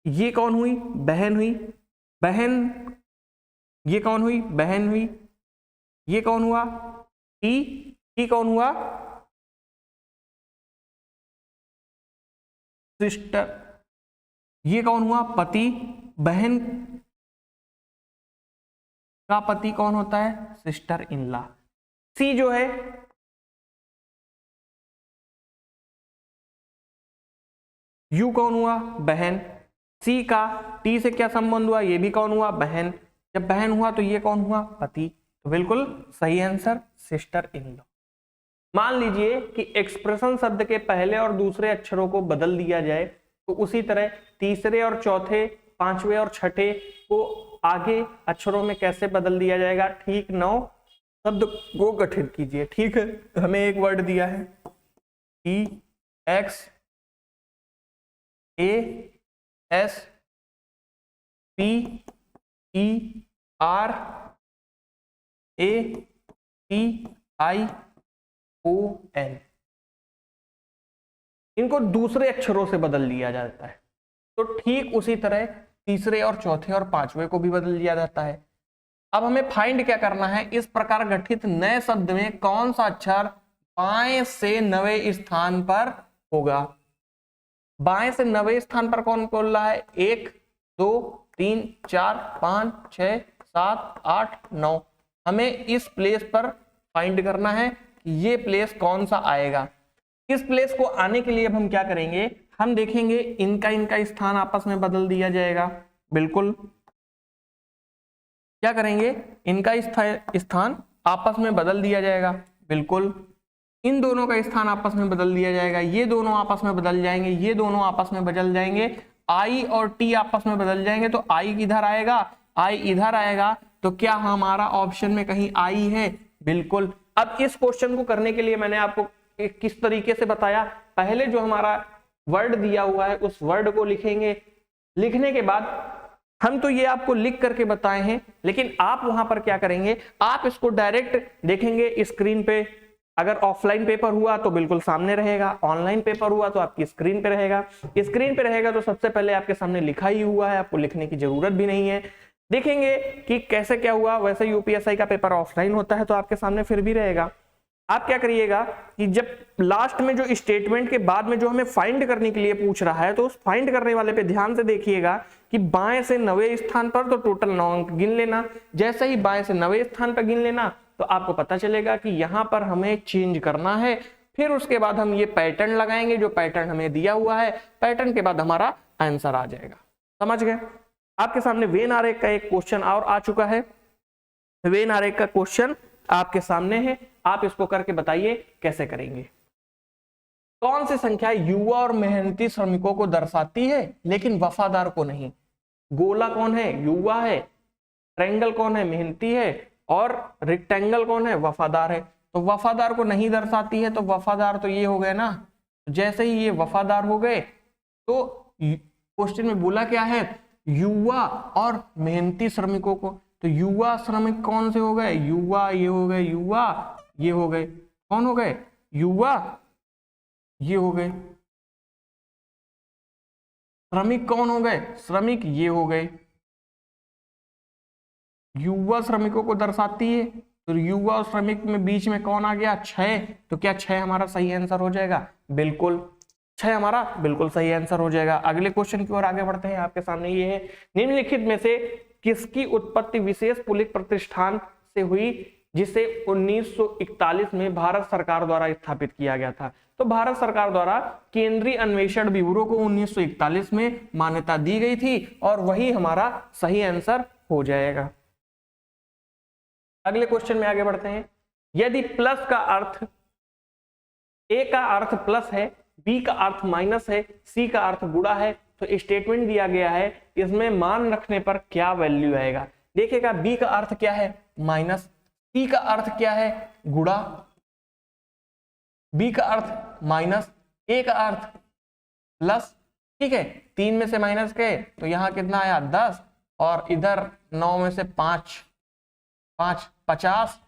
S1: ये कौन हुई, बहन हुई, बहन, ये कौन हुई, बहन हुई, ये कौन हुआ, टी कौन हुआ, सिस्टर, ये कौन हुआ, पति। बहन का पति कौन होता है, सिस्टर इन लॉ। सी जो है यू कौन हुआ, बहन। सी का टी से क्या संबंध हुआ, ये भी कौन हुआ, बहन। जब बहन हुआ तो ये कौन हुआ, पति। तो बिल्कुल सही आंसर सिस्टर इन लॉ। मान लीजिए कि एक्सप्रेशन शब्द के पहले और दूसरे अक्षरों को बदल दिया जाए तो उसी तरह तीसरे और चौथे, पांचवें और छठे को आगे अक्षरों में कैसे बदल दिया जाएगा। ठीक 9 शब्द को गठित कीजिए। ठीक है, हमें एक वर्ड दिया है E X A S P E R A T I O N, इनको दूसरे अक्षरों से बदल दिया जाता है। तो ठीक उसी तरह तीसरे और चौथे और पांचवें को भी बदल दिया जाता है। अब हमें फाइंड क्या करना है, इस प्रकार गठित नए शब्द में कौन सा अक्षर बाएं से 9वें स्थान पर होगा। बाएं से 9वें स्थान पर कौन बोल रहा है, 1 2 3 4 5 6 7 8 9। हमें इस प्लेस पर फाइंड करना है कि ये प्लेस कौन सा आएगा। इस प्लेस को आने के लिए अब हम क्या करेंगे, हम देखेंगे इनका स्थान आपस में बदल दिया जाएगा। बिल्कुल क्या करेंगे, इनका स्थान आपस में बदल दिया जाएगा। बिल्कुल इन दोनों का स्थान आपस में बदल दिया जाएगा। ये दोनों आपस में बदल जाएंगे, ये दोनों आपस में बदल जाएंगे। आई और टी आपस में बदल जाएंगे तो आई किधर आएगा, आई इधर आएगा। तो क्या हमारा ऑप्शन में कहीं आई है, बिल्कुल। अब इस क्वेश्चन को करने के लिए मैंने आपको किस तरीके से बताया, पहले जो हमारा वर्ड दिया हुआ है उस वर्ड को लिखेंगे। लिखने के बाद हम तो ये आपको लिख करके बताए हैं, लेकिन आप वहां पर क्या करेंगे, आप इसको डायरेक्ट देखेंगे स्क्रीन पे। अगर ऑफलाइन पेपर हुआ तो बिल्कुल सामने रहेगा, ऑनलाइन पेपर हुआ तो आपकी स्क्रीन पे रहेगा। स्क्रीन पे रहेगा तो सबसे पहले आपके सामने लिखा ही हुआ है, आपको लिखने की जरूरत भी नहीं है। देखेंगे कि कैसे क्या हुआ। वैसे यूपीएससी का पेपर ऑफलाइन होता है तो आपके सामने फिर भी रहेगा। आप क्या करिएगा कि जब लास्ट में जो स्टेटमेंट के बाद में जो हमें फाइंड करने के लिए पूछ रहा है तो उस फाइंड करने वाले पे ध्यान से देखिएगा कि बाएं से 9वें स्थान पर तो टोटल 9 अंक गिन लेना। जैसे ही बाएं से 9वें स्थान पर गिन लेना तो आपको पता चलेगा कि यहां पर हमें चेंज करना है। फिर उसके बाद हम ये पैटर्न लगाएंगे, जो पैटर्न हमें दिया हुआ है। पैटर्न के बाद हमारा आंसर आ जाएगा। समझ गए। आपके सामने वेन आरेख का एक क्वेश्चन और आ चुका है। वेन आरेख का क्वेश्चन आपके सामने है, आप इसको करके बताइए कैसे करेंगे। कौन सी संख्या युवा और मेहनती श्रमिकों को दर्शाती है लेकिन वफादार को नहीं। गोला कौन है, युवा है। ट्रायंगल कौन है, मेहनती है। और रेक्टेंगल कौन है, वफादार है। तो वफादार को नहीं दर्शाती है तो वफादार तो ये हो गए ना। जैसे ही ये वफादार हो गए तो क्वेश्चन में बोला क्या है, युवा और मेहनती श्रमिकों को। तो युवा श्रमिक कौन से हो गए, युवा, ये हो गए युवा, ये हो गए कौन हो गए, युवा, ये हो गए। श्रमिक कौन हो गए, श्रमिक ये हो गए। युवा श्रमिकों को दर्शाती है तो युवा और श्रमिक में बीच में कौन आ गया, 6। तो क्या 6 हमारा सही आंसर हो जाएगा, बिल्कुल 6 हमारा बिल्कुल सही आंसर हो जाएगा। अगले क्वेश्चन की ओर आगे बढ़ते हैं। आपके सामने ये है, निम्नलिखित में से किसकी उत्पत्ति विशेष पुलिस प्रतिष्ठान से हुई जिसे 1941 में भारत सरकार द्वारा स्थापित किया गया था। तो भारत सरकार द्वारा केंद्रीय अन्वेषण ब्यूरो को 1941 में मान्यता दी गई थी और वही हमारा सही आंसर हो जाएगा। अगले क्वेश्चन में आगे बढ़ते हैं। यदि प्लस का अर्थ, ए का अर्थ प्लस है, बी का अर्थ माइनस है, सी का अर्थ गुणा है, तो स्टेटमेंट दिया गया है, इसमें मान रखने पर क्या वैल्यू आएगा। देखिएगा बी का अर्थ क्या है माइनस, सी का अर्थ क्या है गुणा, बी का अर्थ माइनस, ए का अर्थ प्लस, ठीक है। 3 में से माइनस गए तो यहां कितना आया 10, और इधर 9 में से 5 50,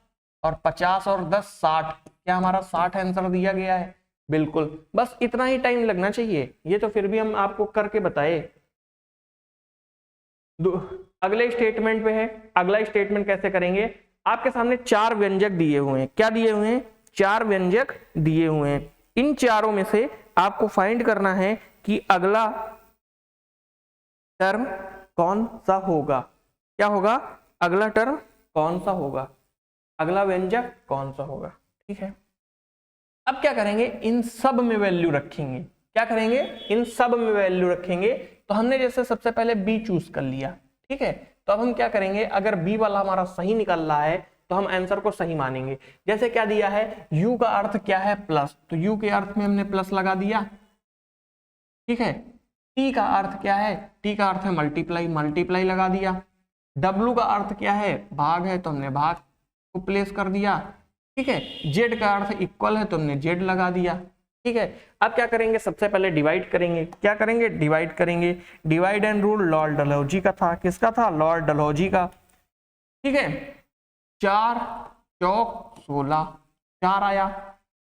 S1: और 50 और 10 60। क्या हमारा 60 आंसर दिया गया है? बिल्कुल, बस इतना ही टाइम लगना चाहिए, ये तो फिर भी हम आपको करके बताए। अगले स्टेटमेंट पे है। अगला स्टेटमेंट कैसे करेंगे, आपके सामने 4 व्यंजक दिए हुए हैं। क्या दिए हुए हैं? 4 व्यंजक दिए हुए हैं। इन चारों में से आपको फाइंड करना है कि अगला टर्म कौन सा होगा। क्या होगा? अगला टर्म कौन सा होगा, अगला व्यंजक कौन सा होगा, ठीक है। अब क्या करेंगे, इन सब में वैल्यू रखेंगे। क्या करेंगे? इन सब में वैल्यू रखेंगे। तो हमने जैसे सबसे पहले बी चूज कर लिया, ठीक है। तो अब हम क्या करेंगे, अगर बी वाला हमारा सही निकल रहा है तो हम आंसर को सही मानेंगे। जैसे क्या दिया है, u का अर्थ क्या है प्लस, तो u के अर्थ में हमने प्लस लगा दिया, ठीक है। t का अर्थ क्या है, t का अर्थ है मल्टीप्लाई, मल्टीप्लाई लगा दिया। w का अर्थ क्या है, भाग है, तो हमने भाग को प्लेस कर दिया, ठीक है। z का अर्थ इक्वल है तो हमने z लगा दिया, ठीक है। अब क्या करेंगे, सबसे पहले डिवाइड करेंगे। क्या करेंगे? डिवाइड करेंगे। Divide and rule Lord Dalhousie का था। किसका था? लॉर्ड डलहौजी का, ठीक है। 4 चौक 16, 4 आया,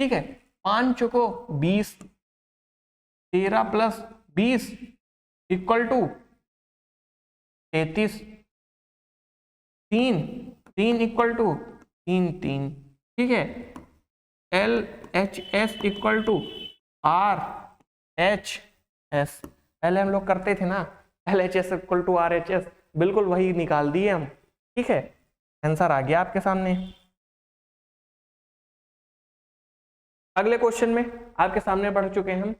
S1: ठीक है। 5 चौको 20, 13 plus 20 equal to 33, 3 equal to 3, ठीक है। LHS इक्वल टू RHS, पहले हम लोग करते थे ना LHS इक्वल टू RHS, बिल्कुल वही निकाल दिए हम, ठीक है। आंसर आ गया आपके सामने। अगले क्वेश्चन में आपके सामने बढ़ चुके हैं हम।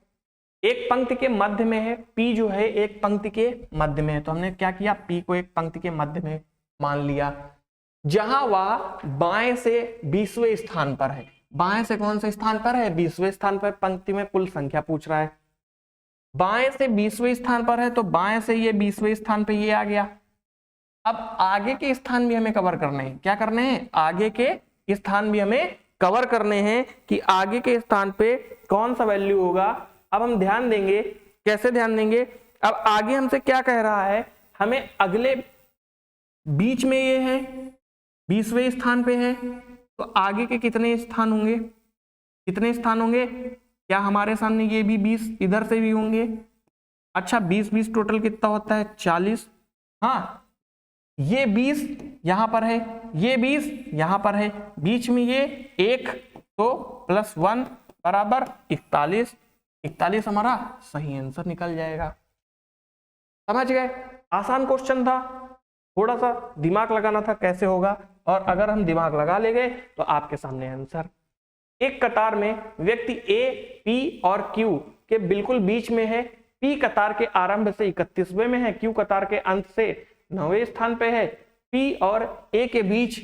S1: एक पंक्ति के मध्य में है, P जो है एक पंक्ति के मध्य में है, तो हमने क्या किया, P को एक पंक्ति के मध्य में मान लिया, जहां वह बाएं से 20वें स्थान पर है। बाएं से कौन से स्थान पर है? 20वें स्थान पर। पंक्ति में कुल संख्या पूछ रहा है, बाएं से 20वें स्थान पर है, तो बाएं से ये 20वें स्थान पे ये आ गया। अब आगे के स्थान भी हमें कवर करने हैं। क्या करने हैं? आगे के स्थान भी हमें कवर करने हैं कि आगे के स्थान पे कौन सा वैल्यू होगा। अब हम ध्यान देंगे, कैसे ध्यान देंगे, अब आगे हमसे क्या कह रहा है, हमें अगले बीच में ये है 20वें स्थान पे है, तो आगे के कितने स्थान होंगे, कितने स्थान होंगे? क्या हमारे सामने ये भी 20 इधर से भी होंगे? अच्छा 20 टोटल कितना होता है? 40। हाँ, ये 20 यहां पर है, ये 20 यहां पर है, बीच में ये 1, तो +1 बराबर 41। 41 हमारा सही आंसर निकल जाएगा। समझ गए? आसान क्वेश्चन था, थोड़ा सा दिमाग लगाना था कैसे होगा, और अगर हम दिमाग लगा ले गए तो आपके सामने आंसर। एक कतार में व्यक्ति ए, पी और क्यू के बिल्कुल बीच में है। पी कतार के आरंभ से 31वें में है, क्यू कतार के अंत से 9वें स्थान पे है। पी और ए के बीच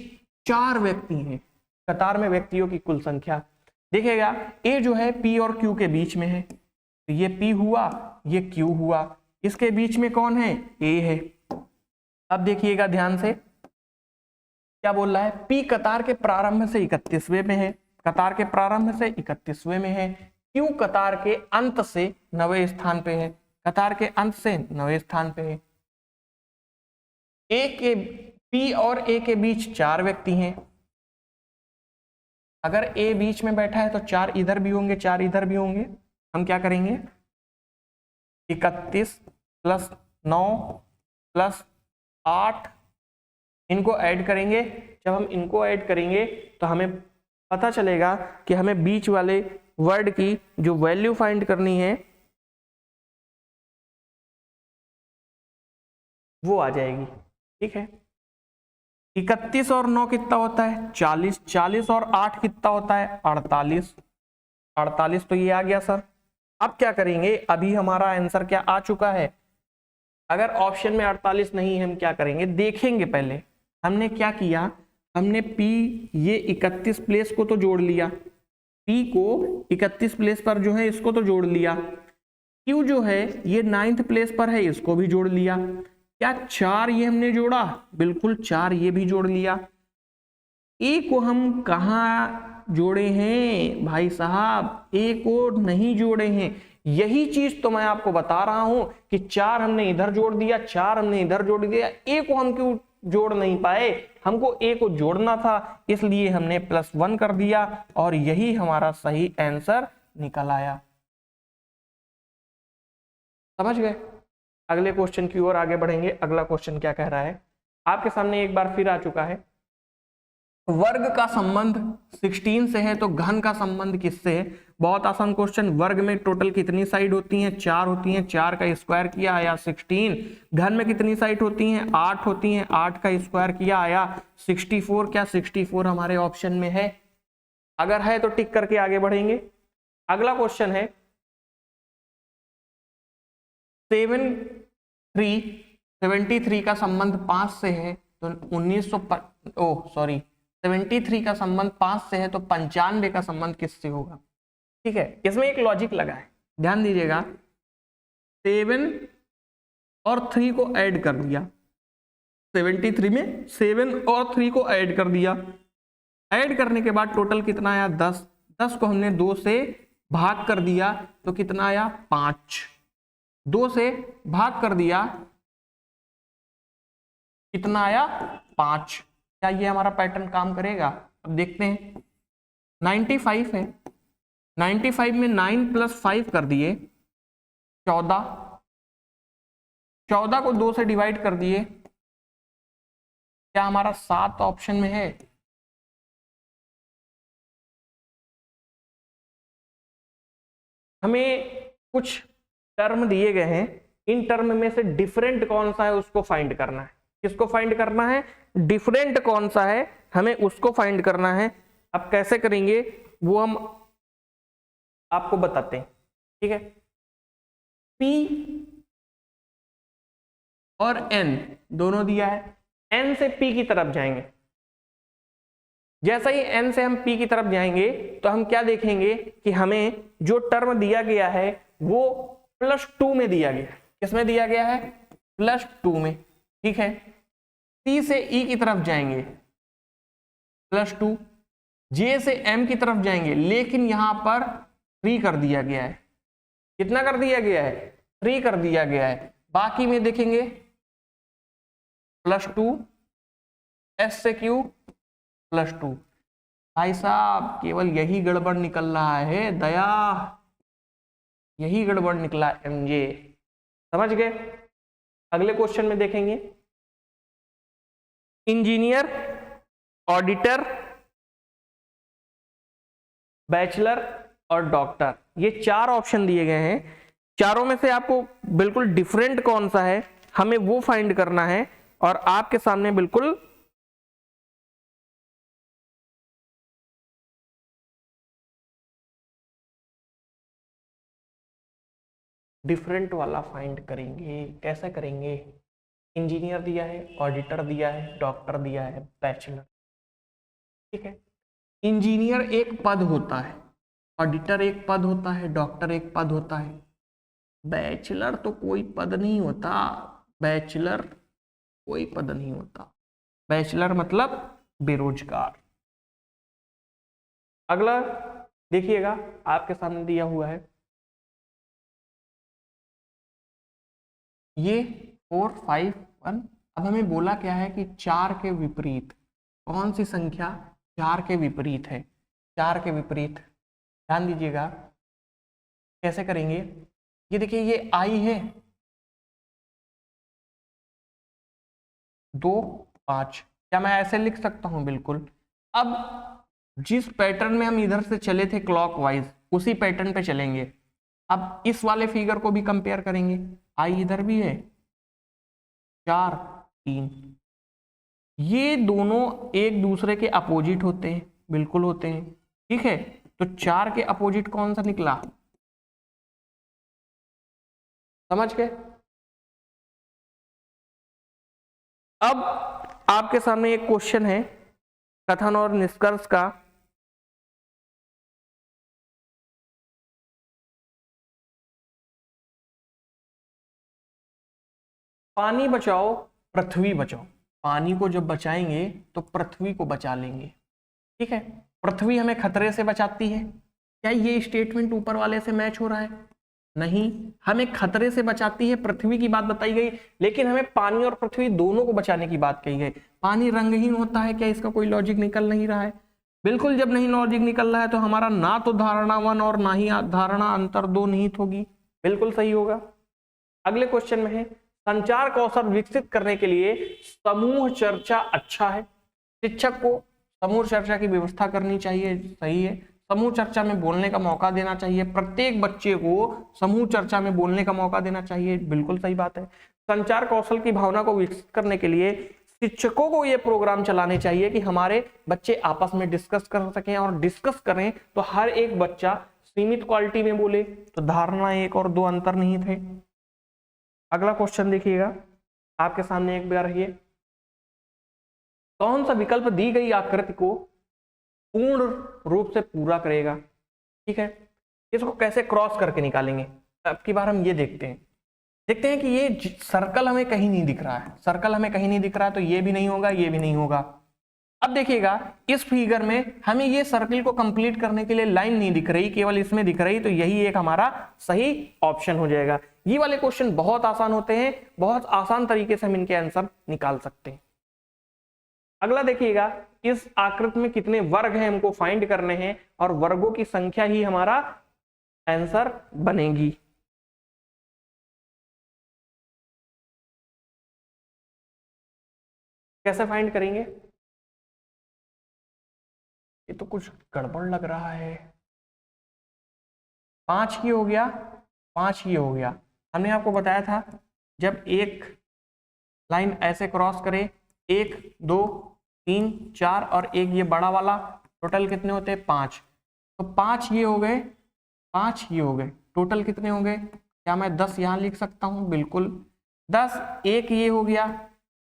S1: 4 व्यक्ति हैं। कतार में व्यक्तियों की कुल संख्या देखिएगा, ए जो है पी और क्यू के बीच में है, तो ये पी हुआ, ये क्यू हुआ, इसके बीच में कौन है? ए है। अब देखिएगा ध्यान से, क्या बोल रहा है, पी कतार के प्रारंभ से 31वें में है, कतार के प्रारंभ से 31वें में है। क्यू कतार के अंत से 9वें स्थान पे है, कतार के अंत से 9वें स्थान पे है। ए के, पी और ए के बीच 4 व्यक्ति हैं। अगर ए बीच में बैठा है तो 4 इधर भी होंगे, 4 इधर भी होंगे। हम क्या करेंगे, 31 + 9 + 8 इनको ऐड करेंगे। जब हम इनको ऐड करेंगे तो हमें पता चलेगा कि हमें बीच वाले वर्ड की जो वैल्यू फाइंड करनी है वो आ जाएगी, ठीक है। 31 और 9 कितना होता है? 40। 40 और 8 कितना होता है? 48। 48 तो ये आ गया सर। अब क्या करेंगे, अभी हमारा आंसर क्या आ चुका है। अगर ऑप्शन में 48 नहीं है, हम क्या करेंगे, देखेंगे। पहले हमने क्या किया, हमने P ये 31 प्लेस को तो जोड़ लिया, P को 31 प्लेस पर जो है इसको तो जोड़ लिया। Q जो है ये 9th प्लेस पर है, इसको भी जोड़ लिया। क्या 4 ये हमने जोड़ा? बिल्कुल 4 ये भी जोड़ लिया। ए को हम कहाँ जोड़े हैं भाई साहब? ए को नहीं जोड़े हैं। यही चीज तो मैं आपको बता रहा हूं कि 4 हमने इधर जोड़ दिया, 4 हमने इधर जोड़ दिया, ए को हम क्यों जोड़ नहीं पाए? हमको ए को जोड़ना था, इसलिए हमने +1 कर दिया और यही हमारा सही आंसर निकल आया। समझ गए? अगले क्वेश्चन की ओर आगे बढ़ेंगे। अगला क्वेश्चन क्या कह रहा है आपके सामने, एक बार फिर आ चुका है। वर्ग का संबंध 16 से है तो घन का संबंध किससे है? बहुत आसान क्वेश्चन। वर्ग में टोटल कितनी साइड होती हैं? 4 होती हैं। 4 का स्क्वायर किया आया 16। घन में कितनी साइड होती हैं? 8 होती हैं। 8 का स्क्वायर किया आया 64। क्या 64 हमारे ऑप्शन में है? अगर है तो टिक करके आगे बढ़ेंगे। अगला क्वेश्चन है 73 का संबंध 5 से है तो 73 का संबंध 5 से है तो 95 का संबंध किससे होगा? ठीक है, इसमें एक लॉजिक लगा है, ध्यान दीजिएगा। 7 और 3 को ऐड कर दिया, 73 में 7 और 3 को ऐड कर दिया। ऐड करने के बाद टोटल कितना आया? 10। 10 को हमने 2 से भाग कर दिया तो कितना आया? 5। 2 से भाग कर दिया कितना आया? 5। क्या ये हमारा पैटर्न काम करेगा? अब देखते हैं। 95 है, 95 में 9 + 5 कर दिए 14। 14 को 2 से डिवाइड कर दिए, क्या हमारा 7 ऑप्शन में है? हमें कुछ टर्म दिए गए हैं, इन टर्म में से डिफरेंट कौन सा है उसको फाइंड करना है। किसको फाइंड करना है? डिफरेंट कौन सा है हमें उसको फाइंड करना है। अब कैसे करेंगे वो हम आपको बताते हैं, ठीक है। P और N दोनों दिया है, N से P की तरफ जाएंगे। जैसा ही N से हम P की तरफ जाएंगे तो हम क्या देखेंगे कि हमें जो टर्म दिया गया है वो +2 में दिया गया है। किसमें दिया गया है? +2 में, ठीक है। C से E की तरफ जाएंगे +2, J से M की तरफ जाएंगे, लेकिन यहां पर 3 कर दिया गया है। कितना कर दिया गया है? 3 कर दिया गया है। बाकी में देखेंगे +2, S से Q +2। भाई साहब केवल यही गड़बड़ निकल रहा है, दया यही गड़बड़ निकला MJ। समझ गए? अगले क्वेश्चन में देखेंगे इंजीनियर, ऑडिटर, बैचलर और डॉक्टर, ये 4 ऑप्शन दिए गए हैं। चारों में से आपको बिल्कुल डिफरेंट कौन सा है हमें वो फाइंड करना है। और आपके सामने बिल्कुल डिफरेंट वाला फाइंड करेंगे। कैसे करेंगे? इंजीनियर दिया है, ऑडिटर दिया है, डॉक्टर दिया है, बैचलर, ठीक है। इंजीनियर एक पद होता है, ऑडिटर एक पद होता है, डॉक्टर एक पद होता है, बैचलर तो कोई पद नहीं होता। बैचलर कोई पद नहीं होता, बैचलर मतलब बेरोजगार। अगला देखिएगा आपके सामने दिया हुआ है ये 4, 5, 1। अब हमें बोला क्या है कि 4 के विपरीत कौन सी संख्या 4 के विपरीत है? 4 के विपरीत ध्यान दीजिएगा कैसे करेंगे। ये देखिए ये I है 2, 5, क्या मैं ऐसे लिख सकता हूं? बिल्कुल। अब जिस पैटर्न में हम इधर से चले थे क्लॉकवाइज, उसी पैटर्न पे चलेंगे। अब इस वाले फिगर को भी कंपेयर करेंगे। I इधर भी है 4, 3, ये दोनों एक दूसरे के अपोजिट होते हैं, बिल्कुल होते हैं, ठीक है। तो 4 के अपोजिट कौन सा निकला? समझ गए? अब आपके सामने एक क्वेश्चन है कथन और निष्कर्ष का। पानी बचाओ पृथ्वी बचाओ। पानी को जब बचाएंगे तो पृथ्वी को बचा लेंगे, ठीक है। पृथ्वी हमें खतरे से बचाती है। क्या ये स्टेटमेंट ऊपर वाले से मैच हो रहा है? नहीं, हमें खतरे से बचाती है, पृथ्वी की बात बताई गई, लेकिन हमें पानी और पृथ्वी दोनों को बचाने की बात कही गई। पानी रंगहीन होता है, क्या इसका कोई लॉजिक निकल नहीं रहा है? बिल्कुल, जब नहीं लॉजिक निकल रहा है तो हमारा ना तो धारणा 1 और ना ही धारणा अंतर 2 निहित होगी। बिल्कुल सही होगा। अगले क्वेश्चन में है, संचार कौशल विकसित करने के लिए समूह चर्चा अच्छा है। शिक्षक को समूह चर्चा की व्यवस्था करनी चाहिए, सही है। समूह चर्चा में बोलने का मौका देना चाहिए, प्रत्येक बच्चे को समूह चर्चा में बोलने का मौका देना चाहिए, बिल्कुल सही बात है। संचार कौशल की भावना को विकसित करने के लिए शिक्षकों को ये प्रोग्राम चलाने चाहिए कि हमारे बच्चे आपस में डिस्कस कर सकें, और डिस्कस करें तो हर एक बच्चा सीमित क्वालिटी में बोले, तो धारणा 1 और 2 अंतर्निहित है। अगला क्वेश्चन देखिएगा, आपके सामने एक बार रहिए। कौन सा विकल्प दी गई आकृति को पूर्ण रूप से पूरा करेगा? ठीक है, इसको कैसे क्रॉस करके निकालेंगे अब की बार हम ये देखते हैं कि ये सर्कल हमें कहीं नहीं दिख रहा है, सर्कल हमें कहीं नहीं दिख रहा है, तो ये भी नहीं होगा, ये भी नहीं होगा। अब देखिएगा इस फिगर में हमें ये सर्कल को कंप्लीट करने के लिए लाइन नहीं दिख रही, केवल इसमें दिख रही, तो यही एक हमारा सही ऑप्शन हो जाएगा। ये वाले क्वेश्चन बहुत आसान होते हैं, बहुत आसान तरीके से हम इनके आंसर निकाल सकते हैं। अगला देखिएगा, इस आकृति में कितने वर्ग हैं हमको फाइंड करने हैं, और वर्गों की संख्या ही हमारा आंसर बनेगी। कैसे फाइंड करेंगे? ये तो कुछ गड़बड़ लग रहा है। 5 ही हो गया, 5 ही हो गया। हमने आपको बताया था जब एक लाइन ऐसे क्रॉस करे, 1 2 3 4 और एक ये बड़ा वाला, टोटल कितने होते हैं? 5। तो 5 ये हो गए, 5 ये हो गए, टोटल कितने हो गए? क्या मैं 10 यहां लिख सकता हूं? बिल्कुल 10। एक ये हो गया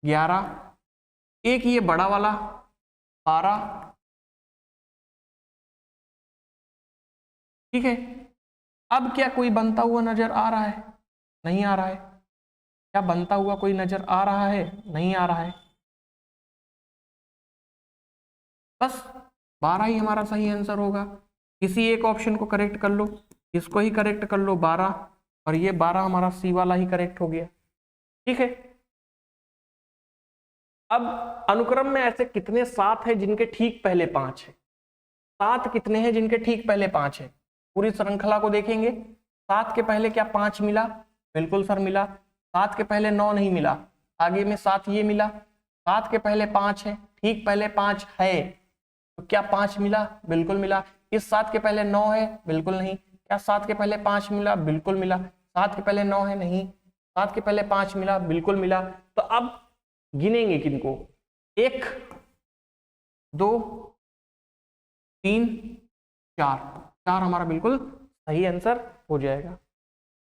S1: 11, एक ये बड़ा वाला 12, ठीक है। अब क्या कोई बनता हुआ नजर आ रहा है? नहीं आ रहा है। क्या बनता हुआ कोई नजर आ रहा है? नहीं आ रहा है। बस 12 ही हमारा सही आंसर होगा। किसी एक ऑप्शन को करेक्ट कर लो, इसको ही करेक्ट कर लो 12, और ये 12 हमारा सी वाला ही करेक्ट हो गया, ठीक है। अब अनुक्रम में ऐसे कितने 7 है जिनके ठीक पहले 5 है? 7 कितने हैं जिनके ठीक पहले 5 है? पूरी श्रृंखला को देखेंगे, 7 के पहले क्या 5 मिला? बिल्कुल सर मिला। 7 के पहले 9 नहीं मिला, आगे में 7 ये मिला। 7 के पहले 5 है, ठीक पहले 5 है, तो क्या 5 मिला? बिल्कुल मिला। इस 7 के पहले 9 है? बिल्कुल नहीं। क्या 7 के पहले 5 मिला? बिल्कुल मिला। 7 के पहले 9 है? नहीं। 7 के पहले 5 मिला? बिल्कुल मिला। तो अब गिनेंगे किनको? 1 2 3 4, 4 हमारा बिल्कुल सही आंसर हो जाएगा।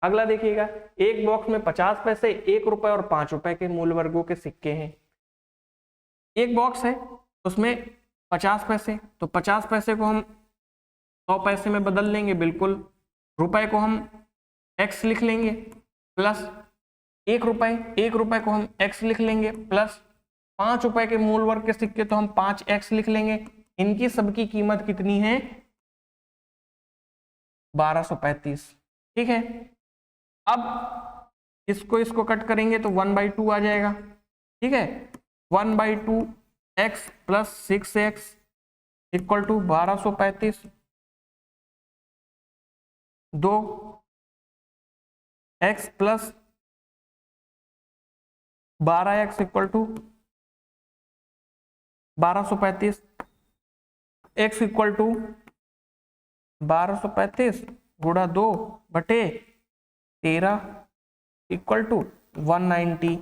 S1: अगला देखिएगा, एक बॉक्स में 50 पैसे, 1 रुपए और 5 रुपए के मूल वर्गों के सिक्के हैं। एक बॉक्स है उसमें 50 पैसे, तो 50 पैसे को हम 100 पैसे में बदल लेंगे, बिल्कुल। रुपए को हम x लिख लेंगे, प्लस 1 रुपए को हम x लिख लेंगे, प्लस 5 रुपए के मूल वर्ग के सिक्के तो हम 5x लिख लेंगे। इनकी सबकी कीमत कितनी है? 1235, ठीक है। अब इसको कट करेंगे तो 1/2 आ जाएगा, ठीक है। 1/2 x plus 6x equal to 1235, 2 x plus 12x equal to 1235, x equal to 1235 गुणा 2/13 इक्वल टू 190।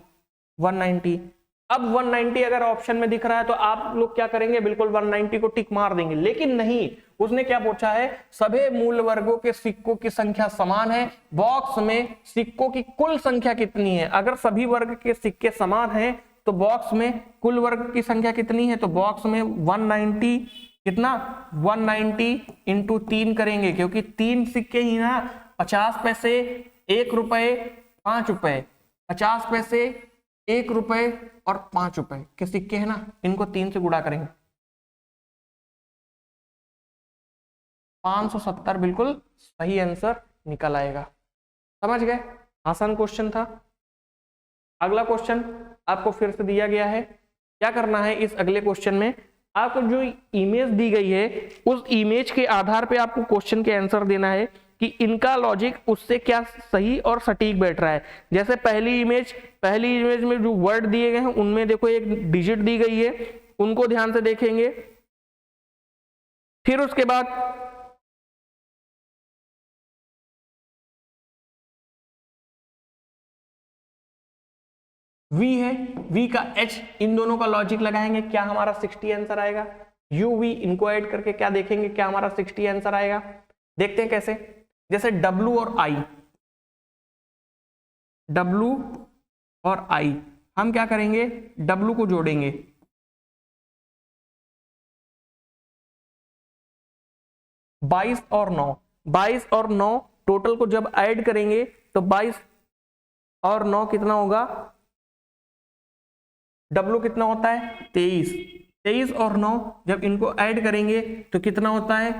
S1: अब 190 अगर ऑप्शन में दिख रहा है तो आप लोग क्या करेंगे? बिल्कुल 190 को टिक मार देंगे, लेकिन नहीं, उसने क्या पूछा है? सभी मूल वर्गों के सिक्कों की संख्या समान है, बॉक्स में सिक्कों की कुल संख्या कितनी है? अगर सभी वर्ग के सिक्के समान हैं तो बॉक्स में कुल वर्ग की संख्या कितनी है? तो बॉक्स में 190 कितना? 190 इंटू 3 करेंगे, क्योंकि 3 सिक्के ही ना, 50 पैसे, 1 रुपए, 5 रुपए, 50 पैसे, 1 रुपए और 5 रुपए के सिक्के है ना, इनको 3 से गुणा करेंगे, 570 बिल्कुल सही आंसर निकल आएगा। समझ गए? आसान क्वेश्चन था। अगला क्वेश्चन आपको फिर से दिया गया है। क्या करना है इस अगले क्वेश्चन में, आपको जो इमेज दी गई है उस इमेज के आधार पे आपको क्वेश्चन के आंसर देना है कि इनका लॉजिक उससे क्या सही और सटीक बैठ रहा है। जैसे पहली इमेज में जो वर्ड दिए गए हैं उनमें देखो एक डिजिट दी गई है, उनको ध्यान से देखेंगे। फिर उसके बाद v है, v का h, इन दोनों का लॉजिक लगाएंगे, क्या हमारा 60 आंसर आएगा। u v इनको ऐड करके क्या देखेंगे, क्या हमारा 60 आंसर आएगा। देखते हैं कैसे। जैसे w और i हम क्या करेंगे, w को जोड़ेंगे, बाईस और 9 टोटल को जब ऐड करेंगे तो 22 और 9 कितना होगा, W कितना होता है 23 और 9 जब इनको ऐड करेंगे तो कितना होता है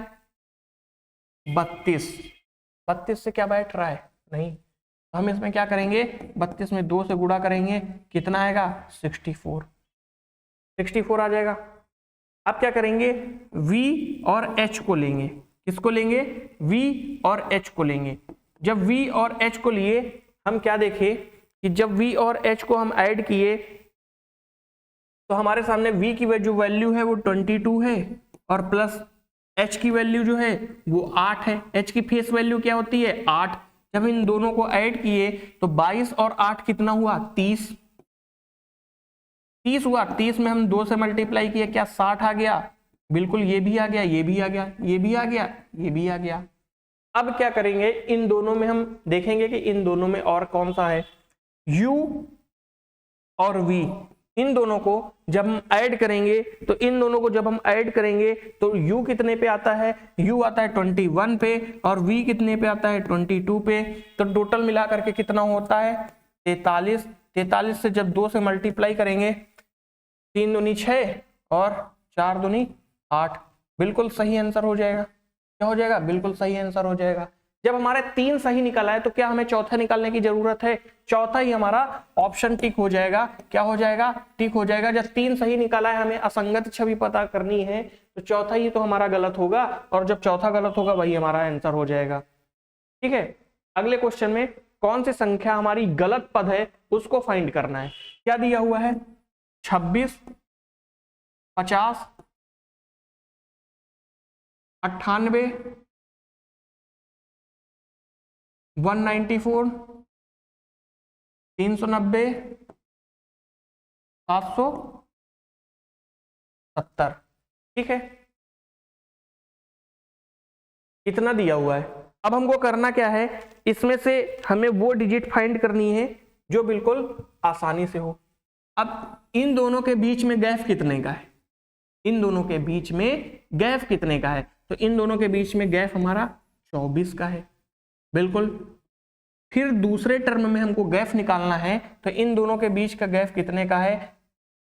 S1: 32 से क्या बैठ रहा है नहीं, तो हम इसमें क्या करेंगे 32 में 2 से गुणा करेंगे, कितना आएगा 64 आ जाएगा। अब क्या करेंगे, V और H को लेंगे, किसको लेंगे, V और H को लेंगे। जब V और H को लिए हम क्या देखें कि जब V और H को हम ऐड किए तो हमारे सामने V की जो वैल्यू है वो 22 है और प्लस H की वैल्यू जो है वो 8 है। H की फेस वैल्यू क्या होती है 8। जब इन दोनों को ऐड किए तो 22 और 8 कितना हुआ 30 हुआ। 30 में हम 2 से मल्टीप्लाई किए, क्या 60 आ गया, बिल्कुल ये भी आ गया, ये भी आ गया, ये भी आ गया, ये भी आ गया। अब क्या करेंगे, इन दोनों में हम देखेंगे कि इन दोनों में और कौन सा है, U और V, इन दोनों को जब हम ऐड करेंगे तो इन दोनों को जब हम ऐड करेंगे तो U कितने पे आता है, U आता है 21 पे और V कितने पे आता है 22 पे। तो टोटल मिला करके कितना होता है 43 से जब 2 से मल्टीप्लाई करेंगे 3 दूनी 6 और 4 दूनी 8, बिल्कुल सही आंसर हो जाएगा। क्या हो जाएगा, बिल्कुल सही आंसर हो जाएगा। जब हमारे 3 सही निकला है तो क्या हमें चौथा निकालने की जरूरत है, चौथा ही हमारा ऑप्शन टिक हो जाएगा। क्या हो जाएगा, टिक हो जाएगा। जब 3 सही निकाला है, हमें असंगत छवि पता करनी है तो चौथा ही तो हमारा गलत होगा और जब चौथा गलत होगा वही हमारा आंसर हो जाएगा। ठीक है, अगले क्वेश्चन में कौन सी संख्या हमारी गलत पद है उसको फाइंड करना है। क्या दिया हुआ है 26, 50, 98, 194, 390, 770। ठीक है, इतना दिया हुआ है। अब हमको करना क्या है, इसमें से हमें वो डिजिट फाइंड करनी है जो बिल्कुल आसानी से हो। अब इन दोनों के बीच में गैप कितने का है, इन दोनों के बीच में गैप कितने का है, तो इन दोनों के बीच में गैप हमारा 24 का है, बिल्कुल। फिर दूसरे टर्म में हमको गैप निकालना है तो इन दोनों के बीच का गैप कितने का है,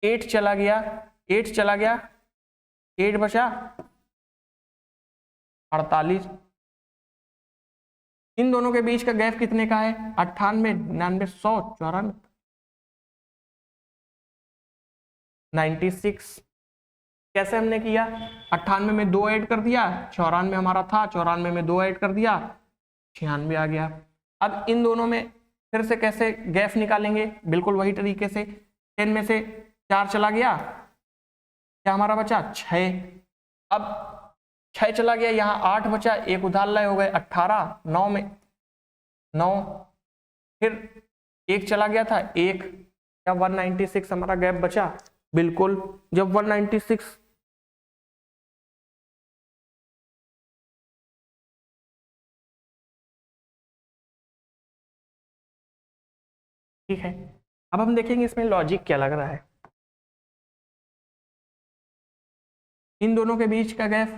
S1: 8 चला गया, 8 बचा 48। इन दोनों के बीच का गैप कितने का है 98, 99, 100, 94, 96। कैसे हमने किया, 98 में 2 ऐड कर दिया, 94 हमारा था, 94 में 2 ऐड कर दिया, 96 आ गया। अब इन दोनों में फिर से कैसे गैप निकालेंगे, बिल्कुल वही तरीके से। 10 में से 4 चला गया, क्या हमारा बचा 6। अब 6 चला गया, यहाँ 8 बचा, एक उधार लय हो गए 18, 9 में 9, फिर 1 चला गया था 1, क्या 196 हमारा गैप बचा, बिल्कुल। जब 196 ठीक है, अब हम देखेंगे इसमें लॉजिक क्या लग रहा है। इन दोनों के बीच का गैप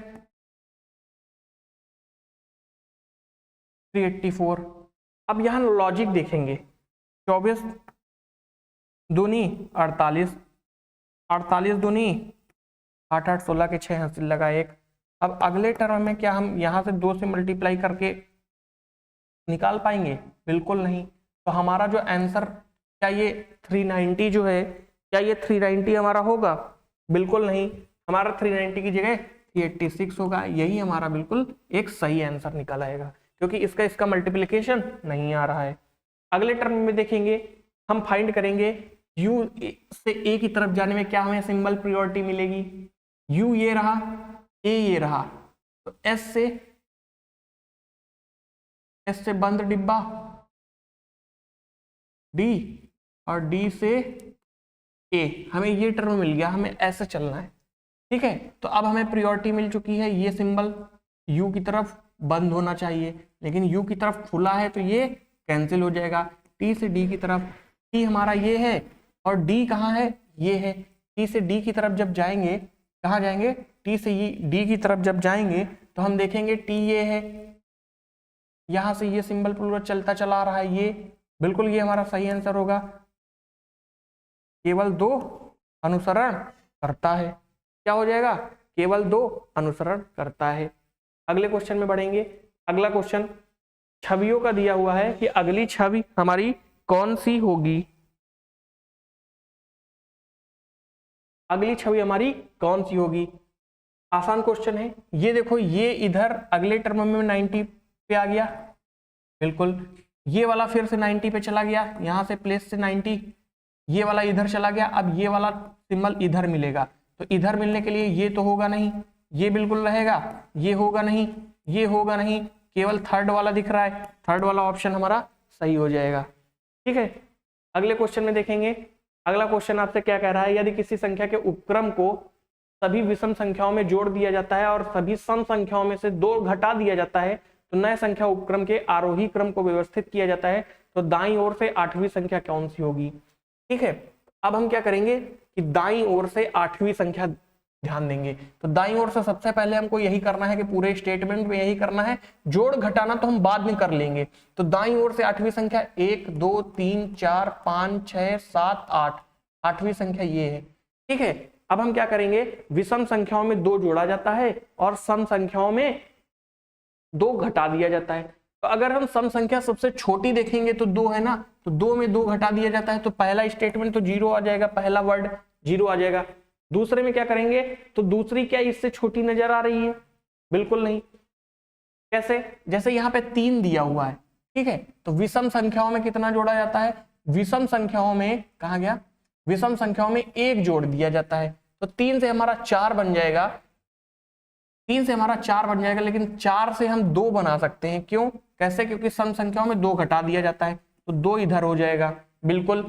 S1: 384। अब यहाँ लॉजिक देखेंगे, 24 दूनी 48, 48 दूनी 8 8 16 के 6 हासिल लगा 1। अब अगले टर्म में क्या हम यहाँ से 2 से मल्टीप्लाई करके निकाल पाएंगे? बिल्कुल नहीं। तो हमारा जो आंसर, क्या ये 390 जो है, क्या ये 390 हमारा होगा? बिल्कुल नहीं। हमारा 390 की जगह 86 होगा। यही हमारा बिल्कुल एक सही आंसर निकल आएगा, क्योंकि इसका मल्टीप्लिकेशन नहीं आ रहा है। अगले टर्म में देखेंगे, हम फाइंड करेंगे u से a की तरफ जाने में क्या हमें सिंबल प्रायोरिटी मिलेगी। u ये रहा, a ये रहा, तो s से बंद डिब्बा d और d से a, हमें ये टर्म मिल गया, हमें ऐसे चलना है। ठीक है, तो अब हमें प्रायोरिटी मिल चुकी है। ये सिंबल u की तरफ बंद होना चाहिए, लेकिन u की तरफ खुला है तो ये कैंसिल हो जाएगा। t से d की तरफ, t हमारा ये है और d कहाँ है? ये है। t से d की तरफ जब जाएंगे, कहाँ जाएंगे? t से d की तरफ जब जाएंगे तो हम देखेंगे t ये है, यहाँ से ये सिंबल पूरा चलता चला आ रहा है, ये बिल्कुल ये हमारा सही आंसर होगा। केवल 2 अनुसरण करता है। क्या हो जाएगा? केवल 2 अनुसरण करता है। अगले क्वेश्चन में बढ़ेंगे। अगला क्वेश्चन छवियों का दिया हुआ है कि अगली छवि हमारी कौन सी होगी। अगली छवि हमारी कौन सी होगी? आसान क्वेश्चन है। ये देखो, ये इधर अगले टर्म में 90 पे आ गया, बिल्कुल। ये वाला फिर से 90 पे चला गया, यहां से प्लेस से 90, ये वाला इधर चला गया। अब ये वाला सिंबल इधर मिलेगा, तो इधर मिलने के लिए ये तो होगा नहीं, ये बिल्कुल रहेगा, ये होगा नहीं, ये होगा नहीं, केवल थर्ड वाला दिख रहा है। थर्ड वाला ऑप्शन हमारा सही हो जाएगा। ठीक है, अगले क्वेश्चन में देखेंगे। अगला क्वेश्चन आपसे क्या कह रहा है? यदि किसी संख्या के उपक्रम को सभी विषम संख्याओं में जोड़ दिया जाता है और सभी सम संख्याओं में से 2 घटा दिया जाता है, तो नए संख्या उपक्रम के आरोही क्रम को व्यवस्थित किया जाता है, तो दाईं ओर से 8वीं संख्या कौन सी होगी? ठीक है, अब हम क्या करेंगे कि दाईं ओर से 8वीं संख्या ध्यान देंगे। तो दाईं ओर से सबसे पहले हमको यही करना है कि पूरे स्टेटमेंट में यही करना है। जोड़ घटाना तो हम बाद में कर लेंगे। तो दाईं ओर से 8वीं संख्या 1 2 3 4 5 6 7 8, 8वीं संख्या ये है। ठीक है, अब हम क्या करेंगे? विषम संख्याओं में 2 जोड़ा जाता है और सम संख्याओं में 2 घटा दिया जाता है। तो अगर हम सम संख्या सबसे छोटी देखेंगे तो 2 है ना, तो 2 में 2 घटा दिया जाता है, तो पहला स्टेटमेंट तो 0 आ जाएगा, पहला वर्ड 0 आ जाएगा। दूसरे में क्या करेंगे? तो दूसरी क्या इससे छोटी नजर आ रही है? बिल्कुल नहीं। कैसे? जैसे यहाँ पे 3 दिया हुआ है, ठीक है, तो विषम संख्याओं में कितना जोड़ा जाता है? विषम संख्याओं में कहा गया? विषम संख्याओं में 1 जोड़ दिया जाता है। तो 3 से हमारा 4 बन जाएगा, 3 से हमारा 4 बन जाएगा, लेकिन 4 से हम 2 बना सकते हैं। क्यों? कैसे? क्योंकि सम संख्याओं में 2 घटा दिया जाता है, तो 2 इधर हो जाएगा, बिल्कुल।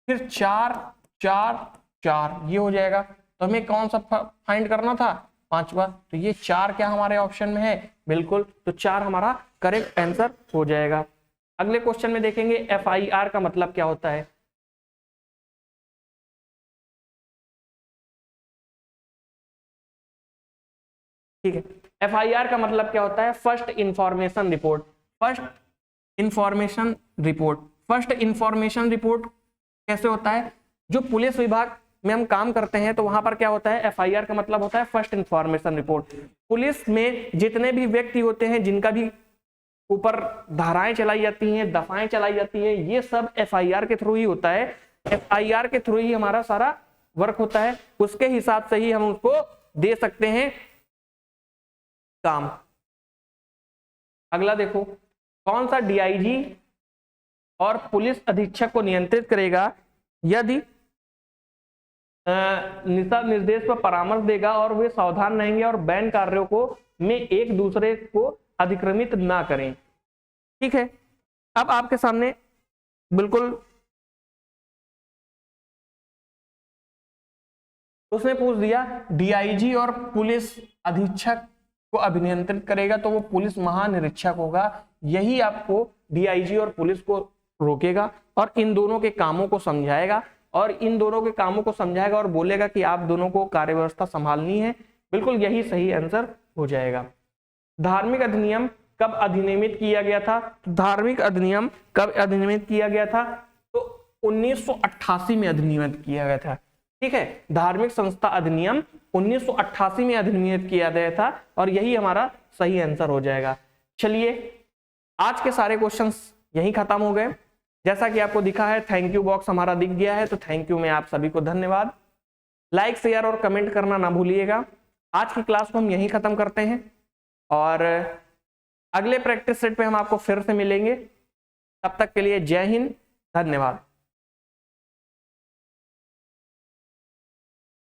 S1: फिर 4 4 4 ये हो जाएगा। तो हमें कौन सा फाइंड करना था? 5वां। तो ये 4 क्या हमारे ऑप्शन में है? बिल्कुल, तो 4 हमारा करेक्ट आंसर हो जाएगा। अगले क्वेश्चन में देखेंगे FIR का मतलब क्या होता है। ठीक है, FIR का मतलब क्या होता है? First information report. First information report, first information report कैसे होता है? जो पुलिस विभाग में हम काम करते हैं तो वहां पर क्या होता है? FIR का मतलब होता है फर्स्ट इंफॉर्मेशन रिपोर्ट। पुलिस में जितने भी व्यक्ति होते हैं, जिनका भी ऊपर धाराएं चलाई जाती हैं, दफाएं चलाई जाती हैं, ये सब FIR के थ्रू ही होता है। FIR के थ्रू ही हमारा सारा वर्क होता है, उसके हिसाब से ही हम उसको दे सकते हैं काम। अगला देखो, कौन सा DIG और पुलिस अधीक्षक को नियंत्रित करेगा यदि दिशा निर्देश पर परामर्श देगा और वे सावधान रहेंगे और बैन कार्यों को में एक दूसरे को अधिक्रमित ना करें। ठीक है, अब आपके सामने बिल्कुल उसने पूछ दिया DIG और पुलिस अधीक्षक को अभिनियंत्रित करेगा, तो वो पुलिस महानिरीक्षक होगा। यही आपको DIG और पुलिस को रोकेगा और इन दोनों के कामों को समझाएगा, और इन दोनों के कामों को समझाएगा और बोलेगा कि आप दोनों को कार्य व्यवस्था संभालनी है। बिल्कुल यही सही आंसर हो जाएगा। धार्मिक अधिनियम कब अधिनियमित किया गया था? तो धार्मिक अधिनियम कब अधिनियमित किया गया था? तो 1988 में अधिनियमित किया गया था। ठीक है, धार्मिक संस्था अधिनियम 1988 में अधिनियमित किया गया था और यही हमारा सही आंसर हो जाएगा। चलिए, आज के सारे क्वेश्चंस यहीं खत्म हो गए। जैसा कि आपको दिखा है, थैंक यू बॉक्स हमारा दिख गया है, तो थैंक यू में आप सभी को धन्यवाद। लाइक, शेयर और कमेंट करना ना भूलिएगा। आज की क्लास को हम यहीं खत्म करते हैं और अगले प्रैक्टिस सेट पे हम आपको फिर से मिलेंगे। तब तक के लिए जय हिंद, धन्यवाद।